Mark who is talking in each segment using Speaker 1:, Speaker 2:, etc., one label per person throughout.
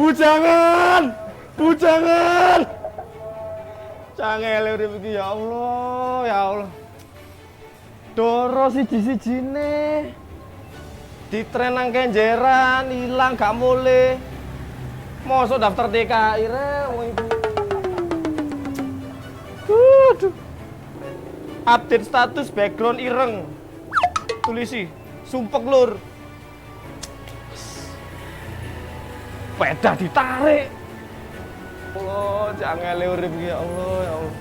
Speaker 1: Bujangan! Bujangan! Cangel urip iki ya Allah, ya Allah. Doro siji-sijine. Ditren nang kenjeran, ilang gak mulih. Mosok daftar TKI re wong iku. Aduh. Update status background ireng. Tulisi, sumpek lur. Sepeda ditarik. Allah, jangan urip iki ya Allah, ya Allah.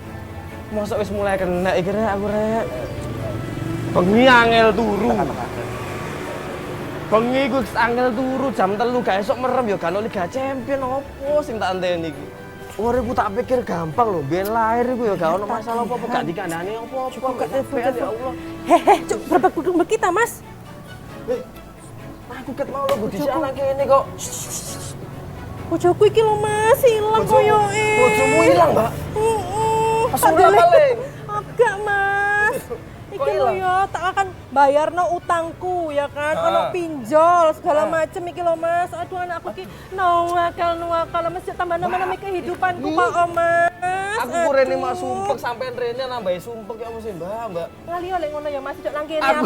Speaker 1: Mosok wis mulai kena iki rek aku rek. Bengi angel turu. Bengi ku angel turu jam 3 gak esuk merem ya gak ono Liga Champion opo sing tak enteni iki. Uripku tak pikir gampang lho, ben lahir iku ya gak ono masalah apa-apa, gak dikandani apa-apa, gak TPL ya Allah.
Speaker 2: Cuk, berbek kita, Mas.
Speaker 1: Aku ket mau lho di sana kene kok.
Speaker 2: Bojoku iki lho, Mas, ilang koyoke.
Speaker 1: Bojomu ilang, Mbak?
Speaker 2: Heeh.
Speaker 1: Asal paling.
Speaker 2: Agak, Mas. Iki lho ya, tak akan bayarno utangku ya kan, ono pinjol segala macem iki lho Mas. Aduh anakku iki nuwakal mesti tambah nama-nama kehidupanku kok Om Mas.
Speaker 1: Aku kurene mak sumpek sampean rene nambahi sumpek ya mesti Mbak.
Speaker 2: Ngali oleh ngono ya Mas, cok nang kene
Speaker 1: Aku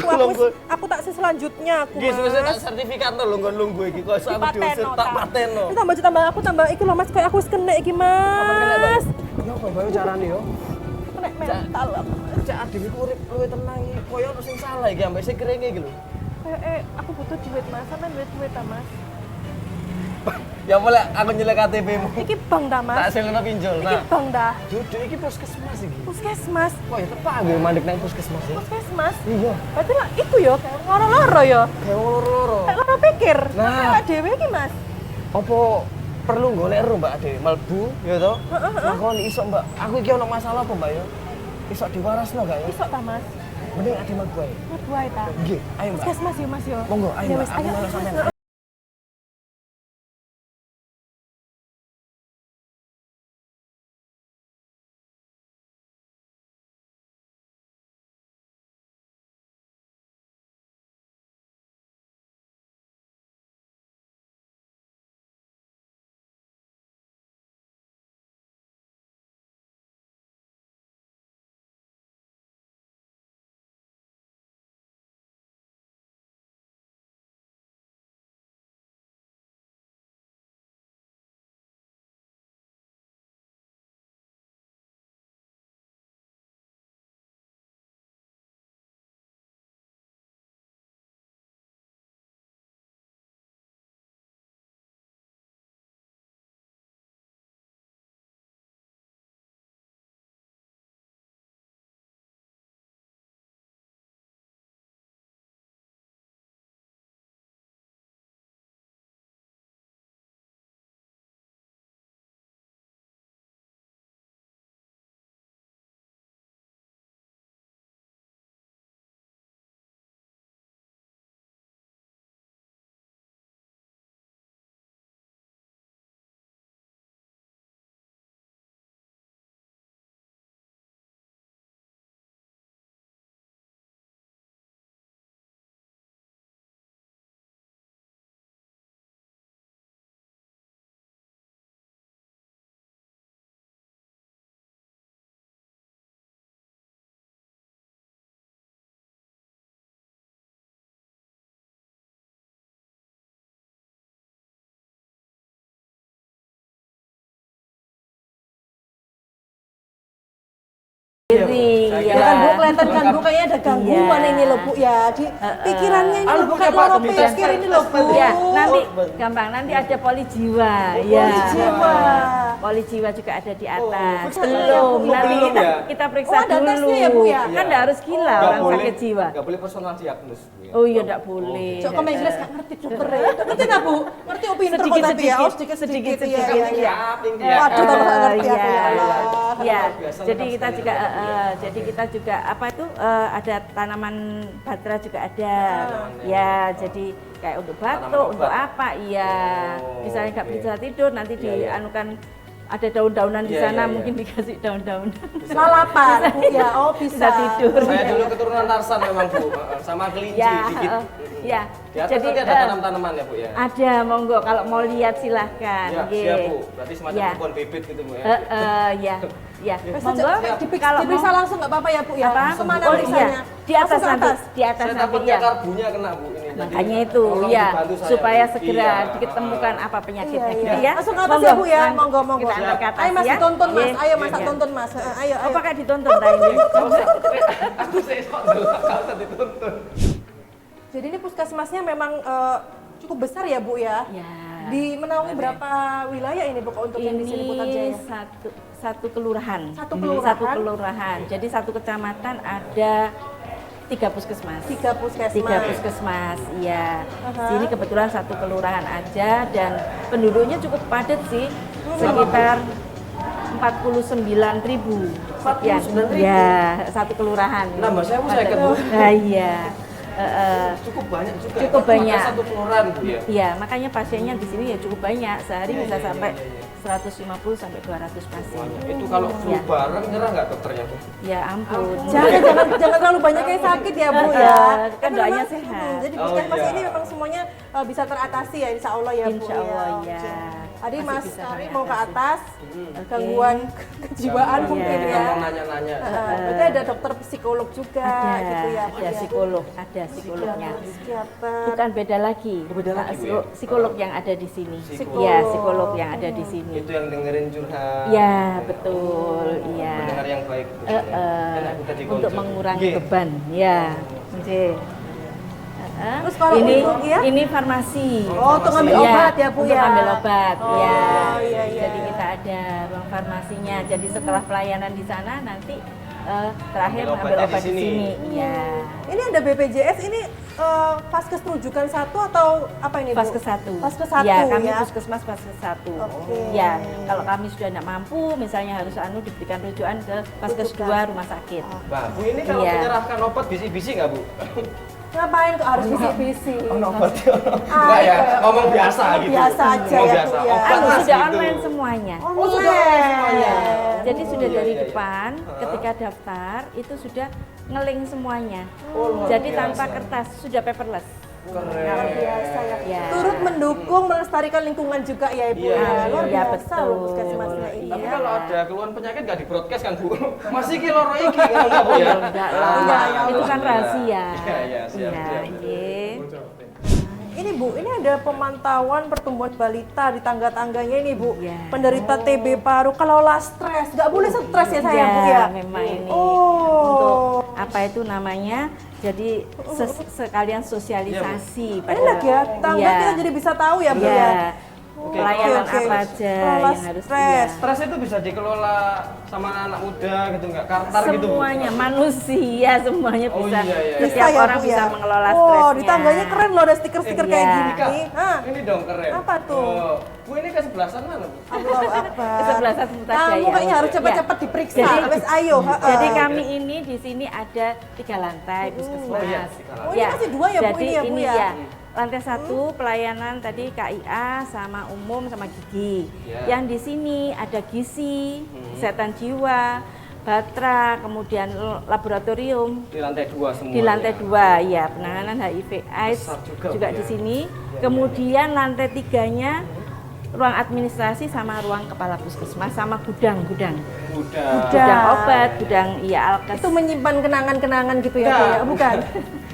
Speaker 2: aku tak selanjutnya aku.
Speaker 1: Wis tak sertifikat lho nggon lungguh iki kok aku diusir tak pateno.
Speaker 2: Aku tambah iki lho Mas, kayak aku wis kena iki Mas.
Speaker 1: Ya apa bae carane yo?
Speaker 2: Nek mental aku.
Speaker 1: Cek adewe ku urip luwih tenang iki. Koyo ono sing salah iki ambek sing keringe iki lho.
Speaker 2: Aku butuh duit Mas, sampean duit ta Mas.
Speaker 1: Ya boleh aku nyelek KTP-mu.
Speaker 2: Iki bank dah Mas.
Speaker 1: Tak selena pinjol.
Speaker 2: Iki bank dah.
Speaker 1: Duduk iki puskesmas iki.
Speaker 2: Puskesmas.
Speaker 1: Kok ya tepak gue mandek nang puskesmas ya.
Speaker 2: Puskesmas.
Speaker 1: Iya.
Speaker 2: Berarti lah iku yo kayak loro-loro yo.
Speaker 1: Kayak loro-loro.
Speaker 2: Kayak loro pikir.
Speaker 1: Nah,
Speaker 2: awak dhewe iki Mas.
Speaker 1: Apa perlu golek ero Mbak Ade melbu ya to? Lakoni iso Mbak. Aku iki ono masalah apa Mbak ya? Iso diwarasno gak ya?
Speaker 2: Iso ta Mas?
Speaker 1: Mending ade melbu ae.
Speaker 2: Melbu ae ta.
Speaker 1: Nggih, ayo Mbak.
Speaker 2: Puskesmas yo Mas yo.
Speaker 1: Monggo ayo
Speaker 2: Ya
Speaker 1: Mbak.
Speaker 2: wis,
Speaker 1: Aku
Speaker 2: ayo,
Speaker 1: malah
Speaker 2: Mas.
Speaker 1: sampean.
Speaker 2: Ya kan Bu, kelihatan kan Bu kayaknya ada gangguan ini loh Bu ya. Di pikirannya ini loh bukan loro pikir ini loh Bu.
Speaker 3: Ya, nanti gampang nanti ada poli jiwa. Ya.
Speaker 2: Poli jiwa.
Speaker 3: Poli jiwa juga ada di atas. Belum, nanti kita periksa
Speaker 2: ada
Speaker 3: dulu.
Speaker 2: tesnya ya, Bu, ya?
Speaker 3: Kan enggak harus gila orang sakit jiwa.
Speaker 1: Enggak boleh personal diagnos.
Speaker 3: Oh iya enggak boleh.
Speaker 2: Cok kamu Inggris gak ngerti dokter ya. Ngerti enggak Bu? Ngerti oh pinter kok tapi ya. Oh sedikit ya. Waduh tambah gak ngerti aku ya Allah.
Speaker 3: Ya, jadi kita juga apa itu ada tanaman batra juga ada. Ya, jadi kayak untuk batuk, untuk apa? Iya. Misalnya nggak bisa tidur nanti dianukan ada daun-daunan di
Speaker 1: Iya,
Speaker 3: sana,
Speaker 1: iya, iya.
Speaker 3: mungkin dikasih daun-daunan.
Speaker 2: Lalapan, Bu ya. Oh, bisa.
Speaker 3: Bisa tidur.
Speaker 1: Saya dulu keturunan Tarsan memang Bu, sama kelinci
Speaker 3: Ya,
Speaker 1: dikit.
Speaker 3: ya.
Speaker 1: Di atas nanti ada tanam-tanaman ya Bu ya?
Speaker 3: Ada, monggo kalau mau lihat silahkan.
Speaker 1: Ya,
Speaker 3: Nggih.
Speaker 1: siap Bu. Berarti semacam
Speaker 3: Ya.
Speaker 1: kebun bibit gitu Bu ya.
Speaker 3: Ya, ya.
Speaker 2: Bisa
Speaker 3: Monggo kalau
Speaker 2: diperiksa
Speaker 3: mau
Speaker 2: langsung nggak apa-apa ya Bu ya?
Speaker 3: apa?
Speaker 2: Kemana
Speaker 3: Oh
Speaker 2: periksanya?
Speaker 3: iya, di atas
Speaker 2: Langsung ke
Speaker 3: nanti,
Speaker 2: atas?
Speaker 3: di atas
Speaker 1: Saya
Speaker 3: nanti
Speaker 1: takutnya
Speaker 3: ya.
Speaker 1: karbunya kena Bu ini. Jadi
Speaker 3: Makanya itu
Speaker 1: tolong
Speaker 3: ya,
Speaker 1: dibantu saya,
Speaker 3: supaya
Speaker 1: Bu.
Speaker 3: segera
Speaker 1: Iya.
Speaker 3: ditemukan apa penyakitnya
Speaker 2: Iya,
Speaker 3: gitu
Speaker 2: iya.
Speaker 3: ya.
Speaker 2: Langsung ke atas ya Bu ya, monggo.
Speaker 3: Kita antar ke atas
Speaker 2: Ayo Mas
Speaker 3: ya.
Speaker 2: ditonton Mas,
Speaker 3: Nggih.
Speaker 2: ayo Mas
Speaker 3: Iya.
Speaker 2: tonton Mas. Ayo,
Speaker 3: Oh
Speaker 2: ayo.
Speaker 3: pakai ditonton tadi.
Speaker 1: Nggak usah. Aku sesuatu dulu, nggak usah dituntun.
Speaker 2: Jadi ini puskesmasnya memang cukup besar ya Bu ya?
Speaker 3: Ya.
Speaker 2: Di menaungi berapa wilayah ini Bu untuk yang di sini Putar
Speaker 3: Ini
Speaker 2: Jaya?
Speaker 3: satu kelurahan.
Speaker 2: Satu kelurahan?
Speaker 3: Satu kelurahan. Jadi satu kecamatan ada 3 puskesmas.
Speaker 2: 3 puskesmas.
Speaker 3: 3 puskesmas, iya.
Speaker 2: Aha.
Speaker 3: Sini kebetulan satu kelurahan aja dan penduduknya cukup padat sih, sekitar 49.000 sekian.
Speaker 1: 49.000?
Speaker 3: Ya, satu kelurahan.
Speaker 1: Nambah saya, Bu, saya
Speaker 3: Padat.
Speaker 1: ketemu.
Speaker 3: Nah, iya.
Speaker 1: Cukup banyak juga.
Speaker 3: Cukup
Speaker 1: Maka
Speaker 3: banyak.
Speaker 1: Satu kelurahan Bu ya.
Speaker 3: Iya, makanya pasiennya di sini ya cukup banyak. Sehari bisa
Speaker 1: iya,
Speaker 3: sampai
Speaker 1: iya, iya.
Speaker 3: 150 sampai 200 pasien.
Speaker 1: Itu kalau flu
Speaker 3: Ya.
Speaker 1: bareng nyerah nggak dokternya Bu?
Speaker 3: Ya ampun.
Speaker 2: Jangan terlalu banyak yang sakit ya Bu ya.
Speaker 3: Kan
Speaker 2: Tapi
Speaker 3: doanya
Speaker 2: memang,
Speaker 3: sehat.
Speaker 2: Jadi
Speaker 1: Oh,
Speaker 2: puskesmas
Speaker 1: iya.
Speaker 2: ini memang semuanya bisa teratasi ya Insya Allah ya Bu.
Speaker 3: Insya Allah ya.
Speaker 2: Tadi
Speaker 3: Masih
Speaker 2: Mas
Speaker 3: bisa
Speaker 2: Ari
Speaker 3: kami
Speaker 2: mau ke
Speaker 3: atasi.
Speaker 2: atas,
Speaker 3: Oke.
Speaker 2: gangguan kejiwaan
Speaker 3: Iya.
Speaker 2: mungkin
Speaker 1: Kita
Speaker 2: ya.
Speaker 1: mau nanya-nanya.
Speaker 2: Berarti ada dokter psikolog juga
Speaker 3: Ada,
Speaker 2: gitu ya. Bu,
Speaker 3: ada
Speaker 2: ya.
Speaker 3: psikolog, ada psikolognya.
Speaker 2: Psikiater.
Speaker 3: Bukan beda lagi.
Speaker 1: Beda lagi, Bu, ya?
Speaker 3: Psikolog yang ada di sini.
Speaker 1: Psikolog.
Speaker 3: Ya, psikolog yang ada di sini.
Speaker 1: Itu yang dengerin curhat.
Speaker 3: Ya, betul. Iya.
Speaker 1: Mendengar yang baik. Dan aku tadi
Speaker 3: Untuk
Speaker 1: konsul.
Speaker 3: mengurangi
Speaker 1: Nggih.
Speaker 3: beban. Ya. Nggih.
Speaker 2: Terus kalau
Speaker 3: ini
Speaker 2: untuk ya?
Speaker 3: ini farmasi.
Speaker 2: Oh, untuk ngambil
Speaker 3: Iya,
Speaker 2: obat ya Bu
Speaker 3: untuk
Speaker 2: ya.
Speaker 3: ngambil obat.
Speaker 2: Oh,
Speaker 3: ya.
Speaker 2: iya, iya.
Speaker 3: Jadi kita ada ruang farmasinya. Jadi setelah pelayanan di sana nanti terakhir
Speaker 1: Ambil
Speaker 3: ngambil
Speaker 1: obatnya
Speaker 3: obat
Speaker 1: di
Speaker 3: di
Speaker 1: sini.
Speaker 3: sini. Iya.
Speaker 2: Ini ada BPJS ini Vaskes rujukan 1 atau apa ini Bu?
Speaker 3: Vaskes 1.
Speaker 2: Vaskes 1
Speaker 3: ya, kami
Speaker 2: ya.
Speaker 3: puskesmas Vaskes 1.
Speaker 2: Oke.
Speaker 3: Ya, kalau kami sudah tidak mampu, misalnya harus diberikan rujukan ke Vaskes 2 rumah sakit.
Speaker 1: Mbak, Bu ini kalau
Speaker 3: Iya.
Speaker 1: menyerahkan obat bisi-bisi nggak Bu?
Speaker 2: Ngapain kok harus bisi-bisi?
Speaker 1: Obat Enggak ya, ngomong biasa gitu.
Speaker 2: Biasa aja
Speaker 1: Ngomong
Speaker 2: ya,
Speaker 1: biasa.
Speaker 2: Bu, ya.
Speaker 1: Obat
Speaker 3: Anu,
Speaker 1: Mas,
Speaker 3: sudah
Speaker 1: gitu.
Speaker 3: online semuanya.
Speaker 2: Oh, sudah semuanya.
Speaker 3: Jadi sudah
Speaker 1: iya,
Speaker 3: dari
Speaker 1: iya, iya.
Speaker 3: depan ketika daftar itu sudah ngeling semuanya.
Speaker 1: Oh, luar
Speaker 3: Jadi
Speaker 1: biasa.
Speaker 3: tanpa kertas, sudah paperless.
Speaker 2: Luar
Speaker 1: Keren.
Speaker 2: biasa ya.
Speaker 3: Ya.
Speaker 2: Turut mendukung melestarikan lingkungan juga ya Ibu
Speaker 1: Iya,
Speaker 2: ya. Luar
Speaker 3: iya,
Speaker 2: biasa
Speaker 3: betul.
Speaker 2: loh puskesmasnya ini.
Speaker 1: Tapi
Speaker 3: Iya.
Speaker 1: kalau ada keluhan penyakit nggak di broadcast kan Bu? Masih ki loro iki ngomong Bu ya?
Speaker 3: Enggak lah,
Speaker 2: Enggak, ya,
Speaker 3: itu kan
Speaker 2: alhamdulillah.
Speaker 3: rahasia.
Speaker 1: Iya, iya, siap,
Speaker 3: Iya,
Speaker 1: siap.
Speaker 3: iya.
Speaker 2: Ini Bu, ini ada pemantauan pertumbuhan balita di tangga-tangganya ini Bu.
Speaker 3: Iya.
Speaker 2: Penderita TB paru, kelola stres, nggak boleh stres ya sayang Bu ya.
Speaker 3: memang ini.
Speaker 2: Oh.
Speaker 3: Untuk apa itu namanya? Jadi sekalian sosialisasi pada
Speaker 2: Enak ya, tangga
Speaker 3: Iya.
Speaker 2: kita jadi bisa tahu ya Bu
Speaker 3: Iya.
Speaker 2: ya.
Speaker 3: Pelayanan
Speaker 2: Oke, oke.
Speaker 3: apa aja
Speaker 2: Kelola
Speaker 3: yang harus
Speaker 2: stres.
Speaker 3: iya.
Speaker 1: Stres itu bisa dikelola sama anak muda gitu nggak? Kartar gitu Bu?
Speaker 3: Semuanya manusia semuanya
Speaker 1: Oh,
Speaker 3: bisa.
Speaker 1: iya, iya.
Speaker 3: Setiap
Speaker 2: ya,
Speaker 3: orang
Speaker 2: Bu,
Speaker 3: bisa
Speaker 2: ya?
Speaker 3: mengelola
Speaker 2: Oh,
Speaker 3: stresnya.
Speaker 2: di tangganya keren loh ada stiker-stiker kayak
Speaker 3: Iya.
Speaker 2: gini.
Speaker 1: Kak,
Speaker 2: Hah.
Speaker 1: ini dong keren.
Speaker 2: Apa tuh?
Speaker 1: Oh, Bu ini kesebelasan mana Bu?
Speaker 2: Allahu Akbar.
Speaker 3: Kesebelasan Putar
Speaker 2: Kamu
Speaker 3: Jaya.
Speaker 2: kayaknya harus
Speaker 3: Ya.
Speaker 2: cepet-cepet diperiksa.
Speaker 3: Jadi-
Speaker 2: Wes ayo.
Speaker 3: Jadi kami ini di sini ada 3 lantai puskesmas.
Speaker 1: Oh, iya, 3 lantai.
Speaker 2: Oh, ini masih 2 ya, Bu,
Speaker 3: Jadi
Speaker 2: ini ya, Bu, ya?
Speaker 3: Lantai 1 pelayanan tadi KIA sama umum sama gigi.
Speaker 1: Ya.
Speaker 3: Yang di sini ada gizi, kesehatan jiwa, batra, kemudian laboratorium.
Speaker 1: Di lantai 2 semua.
Speaker 3: Di lantai 2 ya penanganan HIV AIDS
Speaker 1: Besar juga,
Speaker 3: juga
Speaker 1: Bu,
Speaker 3: di
Speaker 1: ya.
Speaker 3: sini. Kemudian lantai 3-nya ruang administrasi sama ruang kepala puskesmas sama gudang-gudang.
Speaker 1: Udah.
Speaker 3: Gudang obat, gudang iya alkes.
Speaker 2: Itu menyimpan kenangan-kenangan gitu ya, Bu ya?
Speaker 1: Enggak.
Speaker 2: Bukan?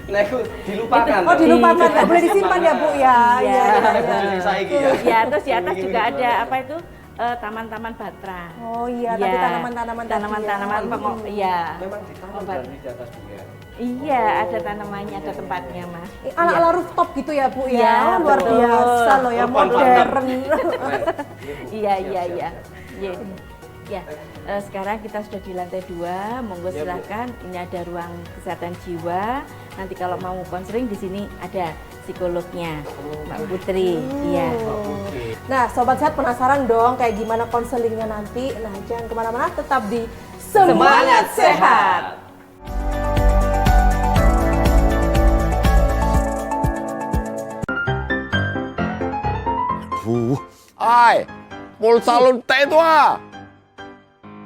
Speaker 1: Nah, itu dilupakan.
Speaker 2: Oh, dilupakan, nggak boleh disimpan ya, Bu ya?
Speaker 3: Iya.
Speaker 2: Iya, iya, iya.
Speaker 1: Saiki ya.
Speaker 3: Ya, terus di atas juga ada apa itu taman-taman batra.
Speaker 2: Oh iya, tapi tanaman-tanaman tadi ya.
Speaker 3: Tanaman-tanaman iya.
Speaker 1: Memang ditanam berarti di atas Bu ya.
Speaker 3: Iya, ada tanamannya, ada tempatnya, Mas.
Speaker 2: Ala-ala rooftop gitu ya, Bu ya?
Speaker 3: Iya,
Speaker 2: Luar
Speaker 3: betul.
Speaker 2: biasa loh ya,
Speaker 1: Urban
Speaker 2: modern.
Speaker 3: Iya, iya, iya. Iya. Ya, sekarang kita sudah di lantai 2, monggo
Speaker 1: Ya, Bu.
Speaker 3: silakan. Ini ada ruang kesehatan jiwa. Nanti kalau mau konseling di sini ada psikolognya, Mbak Putri. Iya.
Speaker 1: Oke.
Speaker 2: Nah, Sobat Sehat penasaran dong kayak gimana konselingnya nanti? Nah, jangan kemana-mana, tetap di Semangat Sehat.
Speaker 4: Ai, full salon teh itu ah.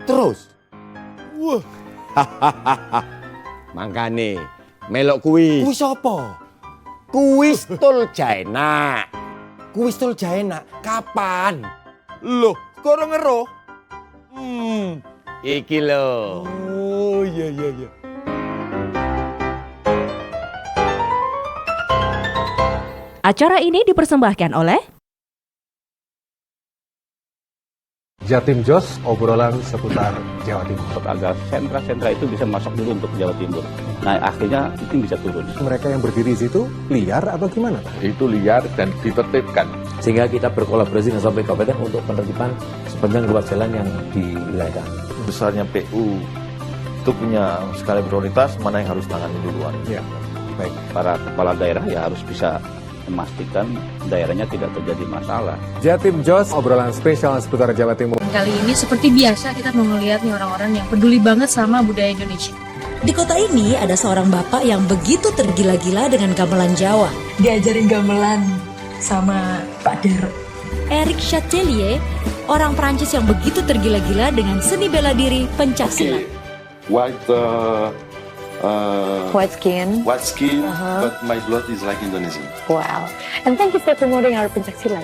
Speaker 4: Terus, wah,
Speaker 5: Mangkane melok kuis.
Speaker 4: kuis apa?
Speaker 5: Kuis tul jaena.
Speaker 4: Kuis tul jaena, kapan? Loh, kok ora ngeroh?
Speaker 5: Iki lho.
Speaker 4: Oh iya.
Speaker 6: Acara ini dipersembahkan oleh
Speaker 7: Jatim Jos, obrolan seputar Jawa Timur.
Speaker 8: Agar sentra-sentra itu bisa masuk dulu untuk Jawa Timur. Nah akhirnya itu bisa turun.
Speaker 7: Mereka yang berdiri di situ liar atau gimana, Pak?
Speaker 9: Itu liar dan ditertibkan.
Speaker 10: Sehingga kita berkolaborasi dengan sampai kabupaten untuk penertiban sepanjang ruas jalan yang di wilayah kami.
Speaker 9: Besarnya PU itu punya skala prioritas mana yang harus tangani duluan.
Speaker 7: Ya, baik.
Speaker 8: Para kepala daerah ya harus bisa memastikan daerahnya tidak terjadi masalah.
Speaker 7: Jatim Jos, obrolan spesial seputar Jawa Timur.
Speaker 11: Kali ini seperti biasa kita mau ngeliat nih orang-orang yang peduli banget sama budaya Indonesia.
Speaker 12: Di kota ini ada seorang bapak yang begitu tergila-gila dengan gamelan Jawa.
Speaker 11: Diajarin gamelan sama Pak Dero.
Speaker 12: Eric Chatelier, orang Prancis yang begitu tergila-gila dengan seni bela diri pencaksilat.
Speaker 11: White skin.
Speaker 9: But my blood is like Indonesian.
Speaker 11: Wow. And thank you for promoting our pencaksilat.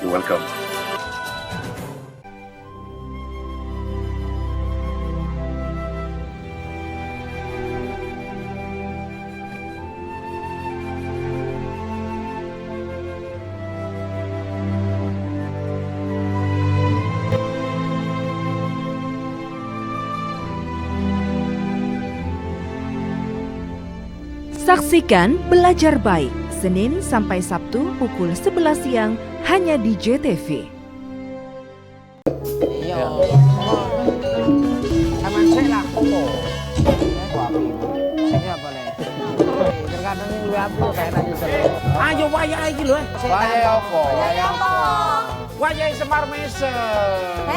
Speaker 9: You're welcome.
Speaker 6: Saksikan Belajar Baik, Senin sampai Sabtu pukul 11 siang hanya di JTV.
Speaker 1: Taman sik lah. Terkadang yang luwe api kayak nang nyesel. Ayo wayahe iki lho. Wayahe apa? Wayahe Semar Mesem.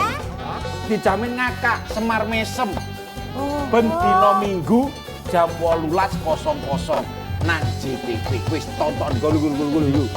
Speaker 1: Dijamin ngakak Semar Mesem. Ben dina Minggu jam 18.00 nang JTV. Wis tonton gulu.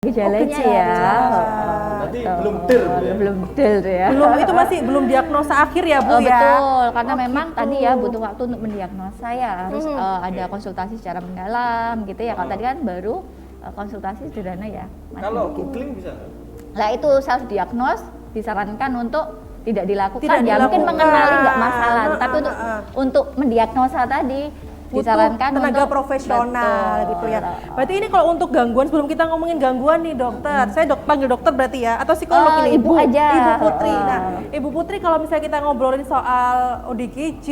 Speaker 3: gejalanya
Speaker 2: gejala.
Speaker 3: ya.
Speaker 1: Berarti belum dir Bu ya?
Speaker 3: Belum del ya.
Speaker 2: Belum diagnosa akhir ya Bu ya.
Speaker 3: Betul, karena memang
Speaker 2: gitu.
Speaker 3: tadi ya butuh waktu untuk mendiagnosa ya, harus ada konsultasi secara mendalam gitu ya. Kalau tadi kan baru konsultasi sederhana ya.
Speaker 1: Kalau googling bisa?
Speaker 3: Lah itu self diagnos disarankan untuk tidak dilakukan
Speaker 2: Tidak
Speaker 3: ya, mungkin
Speaker 2: dilakukan.
Speaker 3: mengenali nggak masalah, tapi untuk mendiagnosa tadi
Speaker 2: butuh
Speaker 3: disarankan
Speaker 2: tenaga
Speaker 3: untuk
Speaker 2: profesional
Speaker 3: betul.
Speaker 2: gitu ya. Berarti ini kalau untuk gangguan, sebelum kita ngomongin gangguan nih dokter, saya panggil dokter berarti ya, atau psikolog ini?
Speaker 3: Ibu aja.
Speaker 2: Ibu Putri. Nah, Ibu Putri kalau misalnya kita ngobrolin soal ODGJ,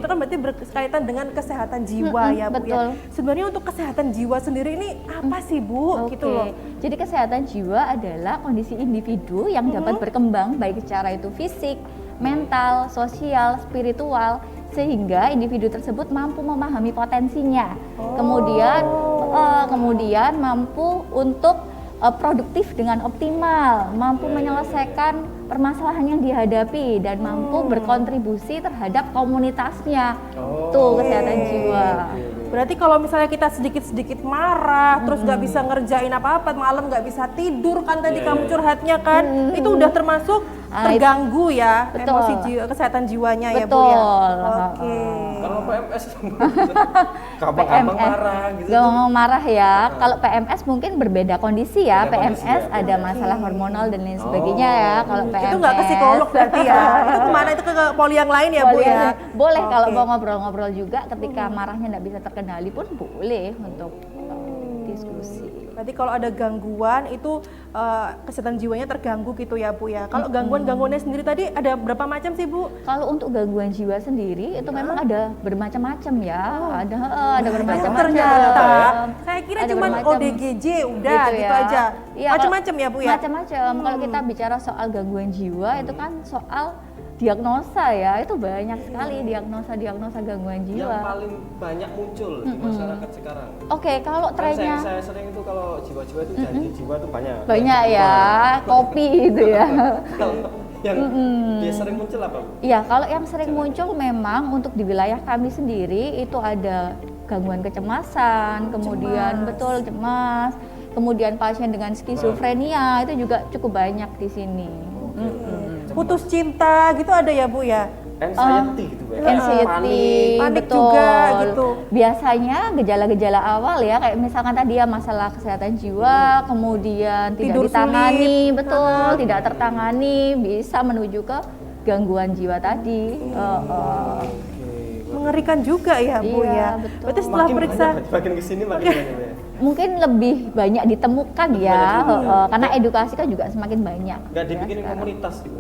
Speaker 2: itu kan berarti berkaitan dengan kesehatan jiwa ya Bu
Speaker 3: betul.
Speaker 2: ya. Sebenarnya untuk kesehatan jiwa sendiri ini apa sih Bu?
Speaker 3: Oke.
Speaker 2: Gitu loh.
Speaker 3: Jadi kesehatan jiwa adalah kondisi individu yang dapat berkembang baik secara itu fisik, mental, sosial, spiritual, sehingga individu tersebut mampu memahami potensinya. Kemudian mampu untuk produktif dengan optimal, mampu menyelesaikan permasalahan yang dihadapi dan mampu berkontribusi terhadap komunitasnya. Tuh kesehatan jiwa.
Speaker 2: Berarti kalau misalnya kita sedikit-sedikit marah, terus nggak bisa ngerjain apa-apa, malam nggak bisa tidur kan tadi kamu curhatnya kan, itu udah termasuk terganggu ya,
Speaker 3: betul.
Speaker 2: emosi jiwa, kesehatan jiwanya ya Bu
Speaker 3: betul.
Speaker 2: ya. Oke.
Speaker 1: Kalau PMS gampang-gampang marah gitu.
Speaker 3: Gampang marah ya. Kalau PMS mungkin berbeda kondisi ya. PMS ada masalah hormonal dan lain sebagainya ya. Kalau PMS
Speaker 2: Itu nggak ke psikolog berarti ya. Itu kemana, itu ke poli yang lain ya Bu ya.
Speaker 3: Boleh kalau mau ngobrol-ngobrol juga ketika marahnya nggak bisa terkendali pun boleh untuk diskusi.
Speaker 2: Berarti kalau ada gangguan itu kesehatan jiwanya terganggu gitu ya Bu ya. Kalau gangguan-gangguannya sendiri tadi ada berapa macam sih Bu?
Speaker 3: Kalau untuk gangguan jiwa sendiri itu memang ada bermacam-macam ya. Ada bermacam-macam.
Speaker 2: Ternyata saya kira cuma ODGJ udah gitu
Speaker 3: ya.
Speaker 2: aja.
Speaker 3: Iya,
Speaker 2: Macam-macam ya Bu ya.
Speaker 3: Macam-macam. Kalau kita bicara soal gangguan jiwa itu kan soal diagnosa ya, itu banyak sekali diagnosa gangguan jiwa.
Speaker 1: Yang paling banyak muncul di masyarakat sekarang.
Speaker 3: Oke, kalau trennya
Speaker 1: saya sering itu kalau jiwa-jiwa itu janji jiwa itu banyak.
Speaker 3: Banyak ya, kopi itu ya.
Speaker 1: Kalau yang dia sering muncul apa Bu?
Speaker 3: Iya, kalau yang sering muncul memang untuk di wilayah kami sendiri itu ada gangguan kecemasan, kemudian betul cemas, kemudian pasien dengan skizofrenia itu juga cukup banyak di sini.
Speaker 2: Putus cinta gitu ada ya Bu ya?
Speaker 1: Anxiety gitu ya?
Speaker 3: Anxiety,
Speaker 2: panik
Speaker 3: betul.
Speaker 2: juga gitu.
Speaker 3: Biasanya gejala-gejala awal ya, kayak misalkan tadi ya masalah kesehatan jiwa, kemudian tidak
Speaker 2: Tidur
Speaker 3: ditangani,
Speaker 2: sulit.
Speaker 3: betul, tidak tertangani, bisa menuju ke gangguan jiwa tadi.
Speaker 2: Mengerikan juga ya Bu
Speaker 3: Iya,
Speaker 2: ya.
Speaker 3: betul.
Speaker 2: Berarti setelah periksa
Speaker 1: Makin kesini makin banyak ya?
Speaker 3: mungkin lebih banyak ditemukan ya, karena edukasi kan juga semakin banyak.
Speaker 1: Nggak dibikin komunitas gitu.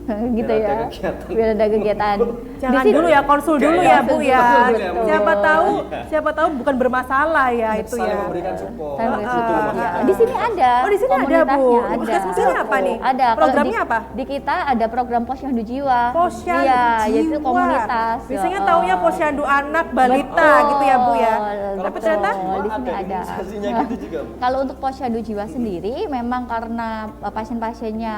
Speaker 3: Gitu ya, biar ada kegiatan.
Speaker 2: jangan
Speaker 3: Di sini-
Speaker 2: dulu ya, konsul dulu ya Bu ya.
Speaker 3: Betul.
Speaker 2: Siapa tahu bukan bermasalah ya itu ya.
Speaker 1: Saling memberikan support.
Speaker 3: Saya beri
Speaker 1: Itu
Speaker 3: support,
Speaker 1: maksudnya.
Speaker 3: ya. Di sini ada.
Speaker 2: Oh, di sini ada, Bu.
Speaker 3: komunitasnya
Speaker 2: Puskesmasnya apa nih?
Speaker 3: Ada. Kalau
Speaker 2: Programnya
Speaker 3: di-
Speaker 2: apa?
Speaker 3: Di kita ada program Posyandu Jiwa.
Speaker 2: Posyandu
Speaker 3: Iya,
Speaker 2: Jiwa.
Speaker 3: yaitu komunitas.
Speaker 2: Biasanya taunya posyandu anak, balita gitu ya Bu ya. Tapi ternyata
Speaker 3: di sini ada.
Speaker 1: Organisasinya gitu juga Bu.
Speaker 3: Kalau untuk Posyandu Jiwa sendiri memang karena pasien-pasiennya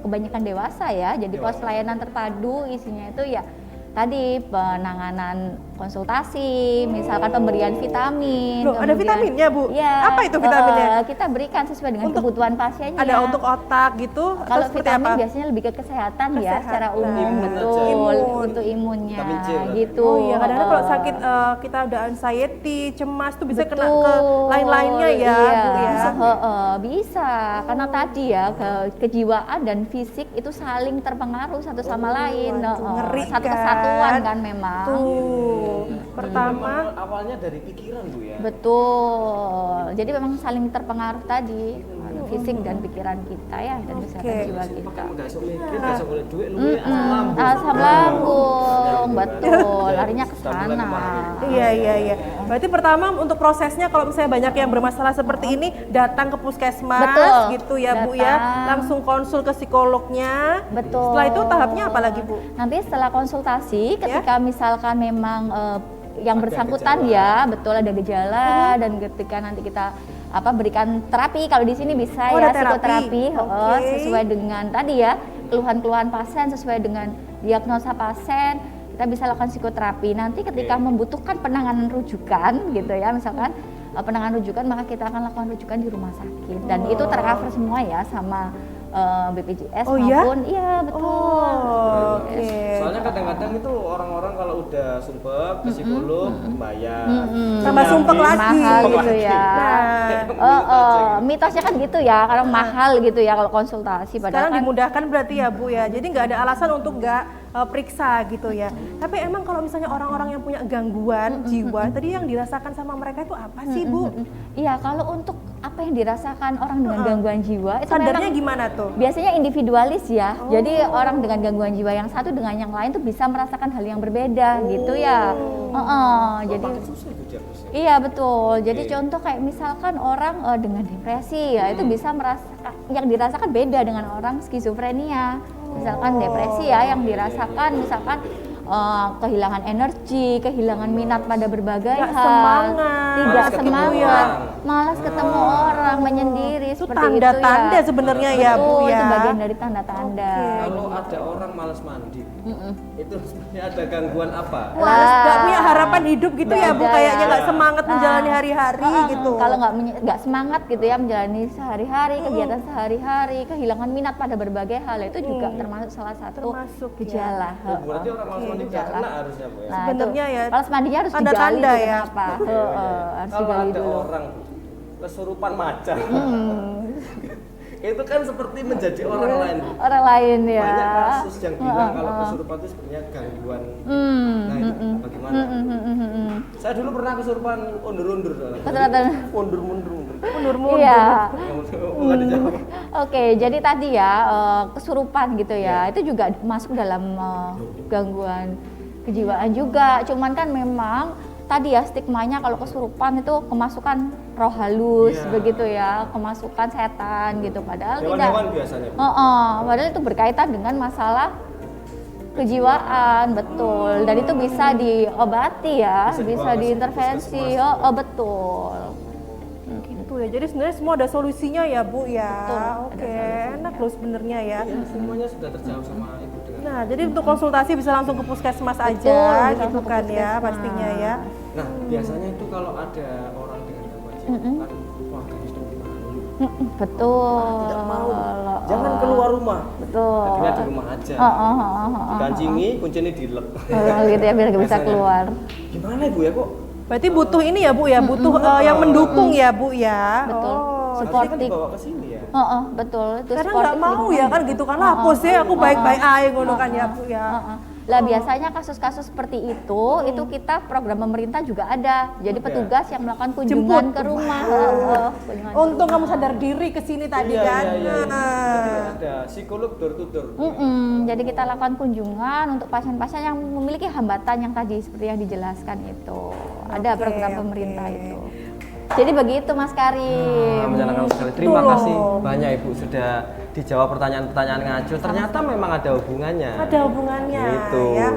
Speaker 3: kebanyakan dewasa ya, jadi pos pelayanan terpadu isinya itu ya tadi penanganan konsultasi, misalkan pemberian vitamin.
Speaker 2: Loh, ada vitaminnya Bu?
Speaker 3: Iya.
Speaker 2: Apa itu vitaminnya?
Speaker 3: Kita berikan sesuai dengan
Speaker 2: Untuk-
Speaker 3: kebutuhan pasiennya.
Speaker 2: ada untuk otak gitu atau
Speaker 3: Kalau
Speaker 2: seperti
Speaker 3: vitamin
Speaker 2: apa?
Speaker 3: biasanya lebih ke kesehatan ya, secara
Speaker 2: Kesehatan.
Speaker 3: umum,
Speaker 1: Imun
Speaker 3: betul,
Speaker 2: aja.
Speaker 3: untuk imunnya
Speaker 1: Vitamin C berarti.
Speaker 3: gitu.
Speaker 2: Oh iya, kadang-kadang kalau sakit kita udah anxiety, cemas tuh bisa kena ke
Speaker 3: Betul,
Speaker 2: lain-lainnya ya
Speaker 3: iya.
Speaker 2: Bu ya.
Speaker 3: Bisa, karena tadi ya kejiwaan dan fisik itu saling terpengaruh satu sama lain.
Speaker 2: waduh, ngeri
Speaker 3: Satu
Speaker 2: kan?
Speaker 3: kesatuan kan memang.
Speaker 2: Tuh, pertama
Speaker 1: Awalnya dari pikiran Bu ya.
Speaker 3: Betul. Jadi memang saling terpengaruh tadi fisik dan pikiran kita ya, dan kesehatan jiwa kita.
Speaker 1: Nggak sok mikir, nggak sok boleh duit, lu asam lambung.
Speaker 3: Asam lambung, betul. Larinya ke sana.
Speaker 2: Iya. Berarti pertama untuk prosesnya kalau misalnya banyak yang bermasalah seperti ini datang ke puskesmas
Speaker 3: Betul.
Speaker 2: gitu ya Bu ya,
Speaker 3: Datang.
Speaker 2: langsung konsul ke psikolognya.
Speaker 3: Betul.
Speaker 2: Setelah itu tahapnya apa lagi Bu?
Speaker 3: Nanti setelah konsultasi, ketika misalkan memang yang bersangkutan ya, betul ada gejala dan ketika nanti kita berikan terapi, kalau di sini bisa
Speaker 2: Oh,
Speaker 3: ya
Speaker 2: ada terapi.
Speaker 3: psikoterapi
Speaker 2: Oke.
Speaker 3: sesuai dengan tadi ya keluhan-keluhan pasien, sesuai dengan diagnosa pasien. Kita bisa lakukan psikoterapi. Nanti ketika membutuhkan penanganan rujukan gitu ya, misalkan penanganan rujukan, maka kita akan lakukan rujukan di rumah sakit. Dan itu tercover semua ya sama BPJS maupun iya betul.
Speaker 1: Soalnya kadang-kadang itu orang-orang kalau udah sumpek ke psikolog bayar.
Speaker 2: Tambah sumpek lagi
Speaker 3: mahal gitu ya. Mitosnya kan gitu ya, kalau mahal gitu ya kalau konsultasi.
Speaker 2: Sekarang dimudahkan berarti ya Bu ya. Jadi nggak ada alasan untuk nggak periksa gitu ya. Tapi emang kalau misalnya orang-orang yang punya gangguan jiwa, tadi yang dirasakan sama mereka itu apa sih Bu?
Speaker 3: Iya, kalau untuk apa yang dirasakan orang dengan gangguan jiwa itu
Speaker 2: sadarnya gimana tuh?
Speaker 3: Biasanya individualis ya. Jadi orang dengan gangguan jiwa yang satu dengan yang lain tuh bisa merasakan hal yang berbeda gitu ya. Jadi iya betul. Jadi contoh kayak misalkan orang dengan depresi ya itu bisa merasakan yang dirasakan beda dengan orang skizofrenia. Misalkan depresi ya yang dirasakan misalkan kehilangan energi, kehilangan minat pada berbagai hal, tidak semangat, malas ketemu orang, menyendiri,
Speaker 2: itu
Speaker 3: seperti
Speaker 2: tanda-tanda
Speaker 3: itu ya.
Speaker 2: sebenarnya ya Bu ya.
Speaker 3: Itu bagian dari tanda-tanda.
Speaker 1: Kalau ada orang malas mandi, itu sebenarnya ada gangguan apa?
Speaker 2: Malas nggak punya harapan hidup gitu ya Bu, kayaknya nggak semangat menjalani hari-hari gitu.
Speaker 3: Kalau nggak semangat gitu ya menjalani sehari-hari, kegiatan sehari-hari, kehilangan minat pada berbagai hal itu juga termasuk salah satu gejala.
Speaker 1: Berarti orang malas mandi nggak kena harusnya Bu ya?
Speaker 3: Nah,
Speaker 2: sebenarnya ya
Speaker 3: malas mandinya harus digali
Speaker 2: tanda-tanda ya.
Speaker 3: Kenapa? Harus
Speaker 1: Kalau
Speaker 3: digali
Speaker 1: ada
Speaker 3: dulu.
Speaker 1: orang kesurupan macan, itu kan seperti menjadi orang lain.
Speaker 3: Orang lain ya.
Speaker 1: Banyak kasus yang bilang kalau kesurupan itu sebenarnya gangguan. Nah itu bagaimana? Saya dulu pernah kesurupan undur-undur.
Speaker 2: Mundur-mundur.
Speaker 3: Iya.
Speaker 1: Nggak dijawab.
Speaker 3: Oke, jadi tadi ya kesurupan gitu ya, itu juga masuk dalam gangguan kejiwaan juga. Cuman kan memang tadi ya stigmanya kalau kesurupan itu kemasukan roh halus begitu ya, kemasukan setan gitu. Padahal
Speaker 1: Hewan-hewan
Speaker 3: tidak.
Speaker 1: biasanya.
Speaker 3: Padahal itu berkaitan dengan masalah kejiwaan, betul. Dan itu bisa diobati ya, bisa diintervensi. Betul.
Speaker 2: Gitu ya. Jadi sebenarnya semua ada solusinya ya Bu ya. Oke, enak loh sebenarnya ya.
Speaker 1: Semuanya sudah terjawab sama Ibu dengan.
Speaker 2: Nah, jadi untuk konsultasi bisa langsung ke puskesmas aja gitu kan ya pastinya ya.
Speaker 1: Nah, biasanya itu kalau ada orang dengan gangguan jiwa kan keluarganya sudah malu.
Speaker 3: Betul.
Speaker 1: Tidak mau. Jangan keluar rumah.
Speaker 3: Betul.
Speaker 1: Akhirnya di rumah aja. Dikancingi, kuncinya dilep.
Speaker 3: Gitu ya biar nggak bisa keluar.
Speaker 1: Gimana Ibu ya kok?
Speaker 2: Berarti butuh ini ya Bu ya, butuh yang mendukung ya Bu ya.
Speaker 3: Betul.
Speaker 1: Supporting. Kan dibawa ke sini ya.
Speaker 3: Betul. Itu
Speaker 2: karena nggak mau ya kan gitu kan lah, aku baik-baik aja ngono kan ya Bu ya.
Speaker 3: Lah biasanya kasus-kasus seperti itu kita program pemerintah juga ada. Jadi petugas yang melakukan kunjungan ke rumah.
Speaker 2: Untung kamu sadar diri ke sini tadi kan.
Speaker 1: Ada psikolog door to door.
Speaker 3: Jadi kita lakukan kunjungan untuk pasien-pasien yang memiliki hambatan yang tadi seperti yang dijelaskan itu. Ada program pemerintah itu. Jadi begitu Mas Karim.
Speaker 1: Menyenangkan sekali. Terima kasih banyak Ibu sudah dijawab pertanyaan-pertanyaan ngacil. Ternyata memang ada hubungannya.
Speaker 2: Ada hubungannya.
Speaker 1: Gitu.
Speaker 2: Ya,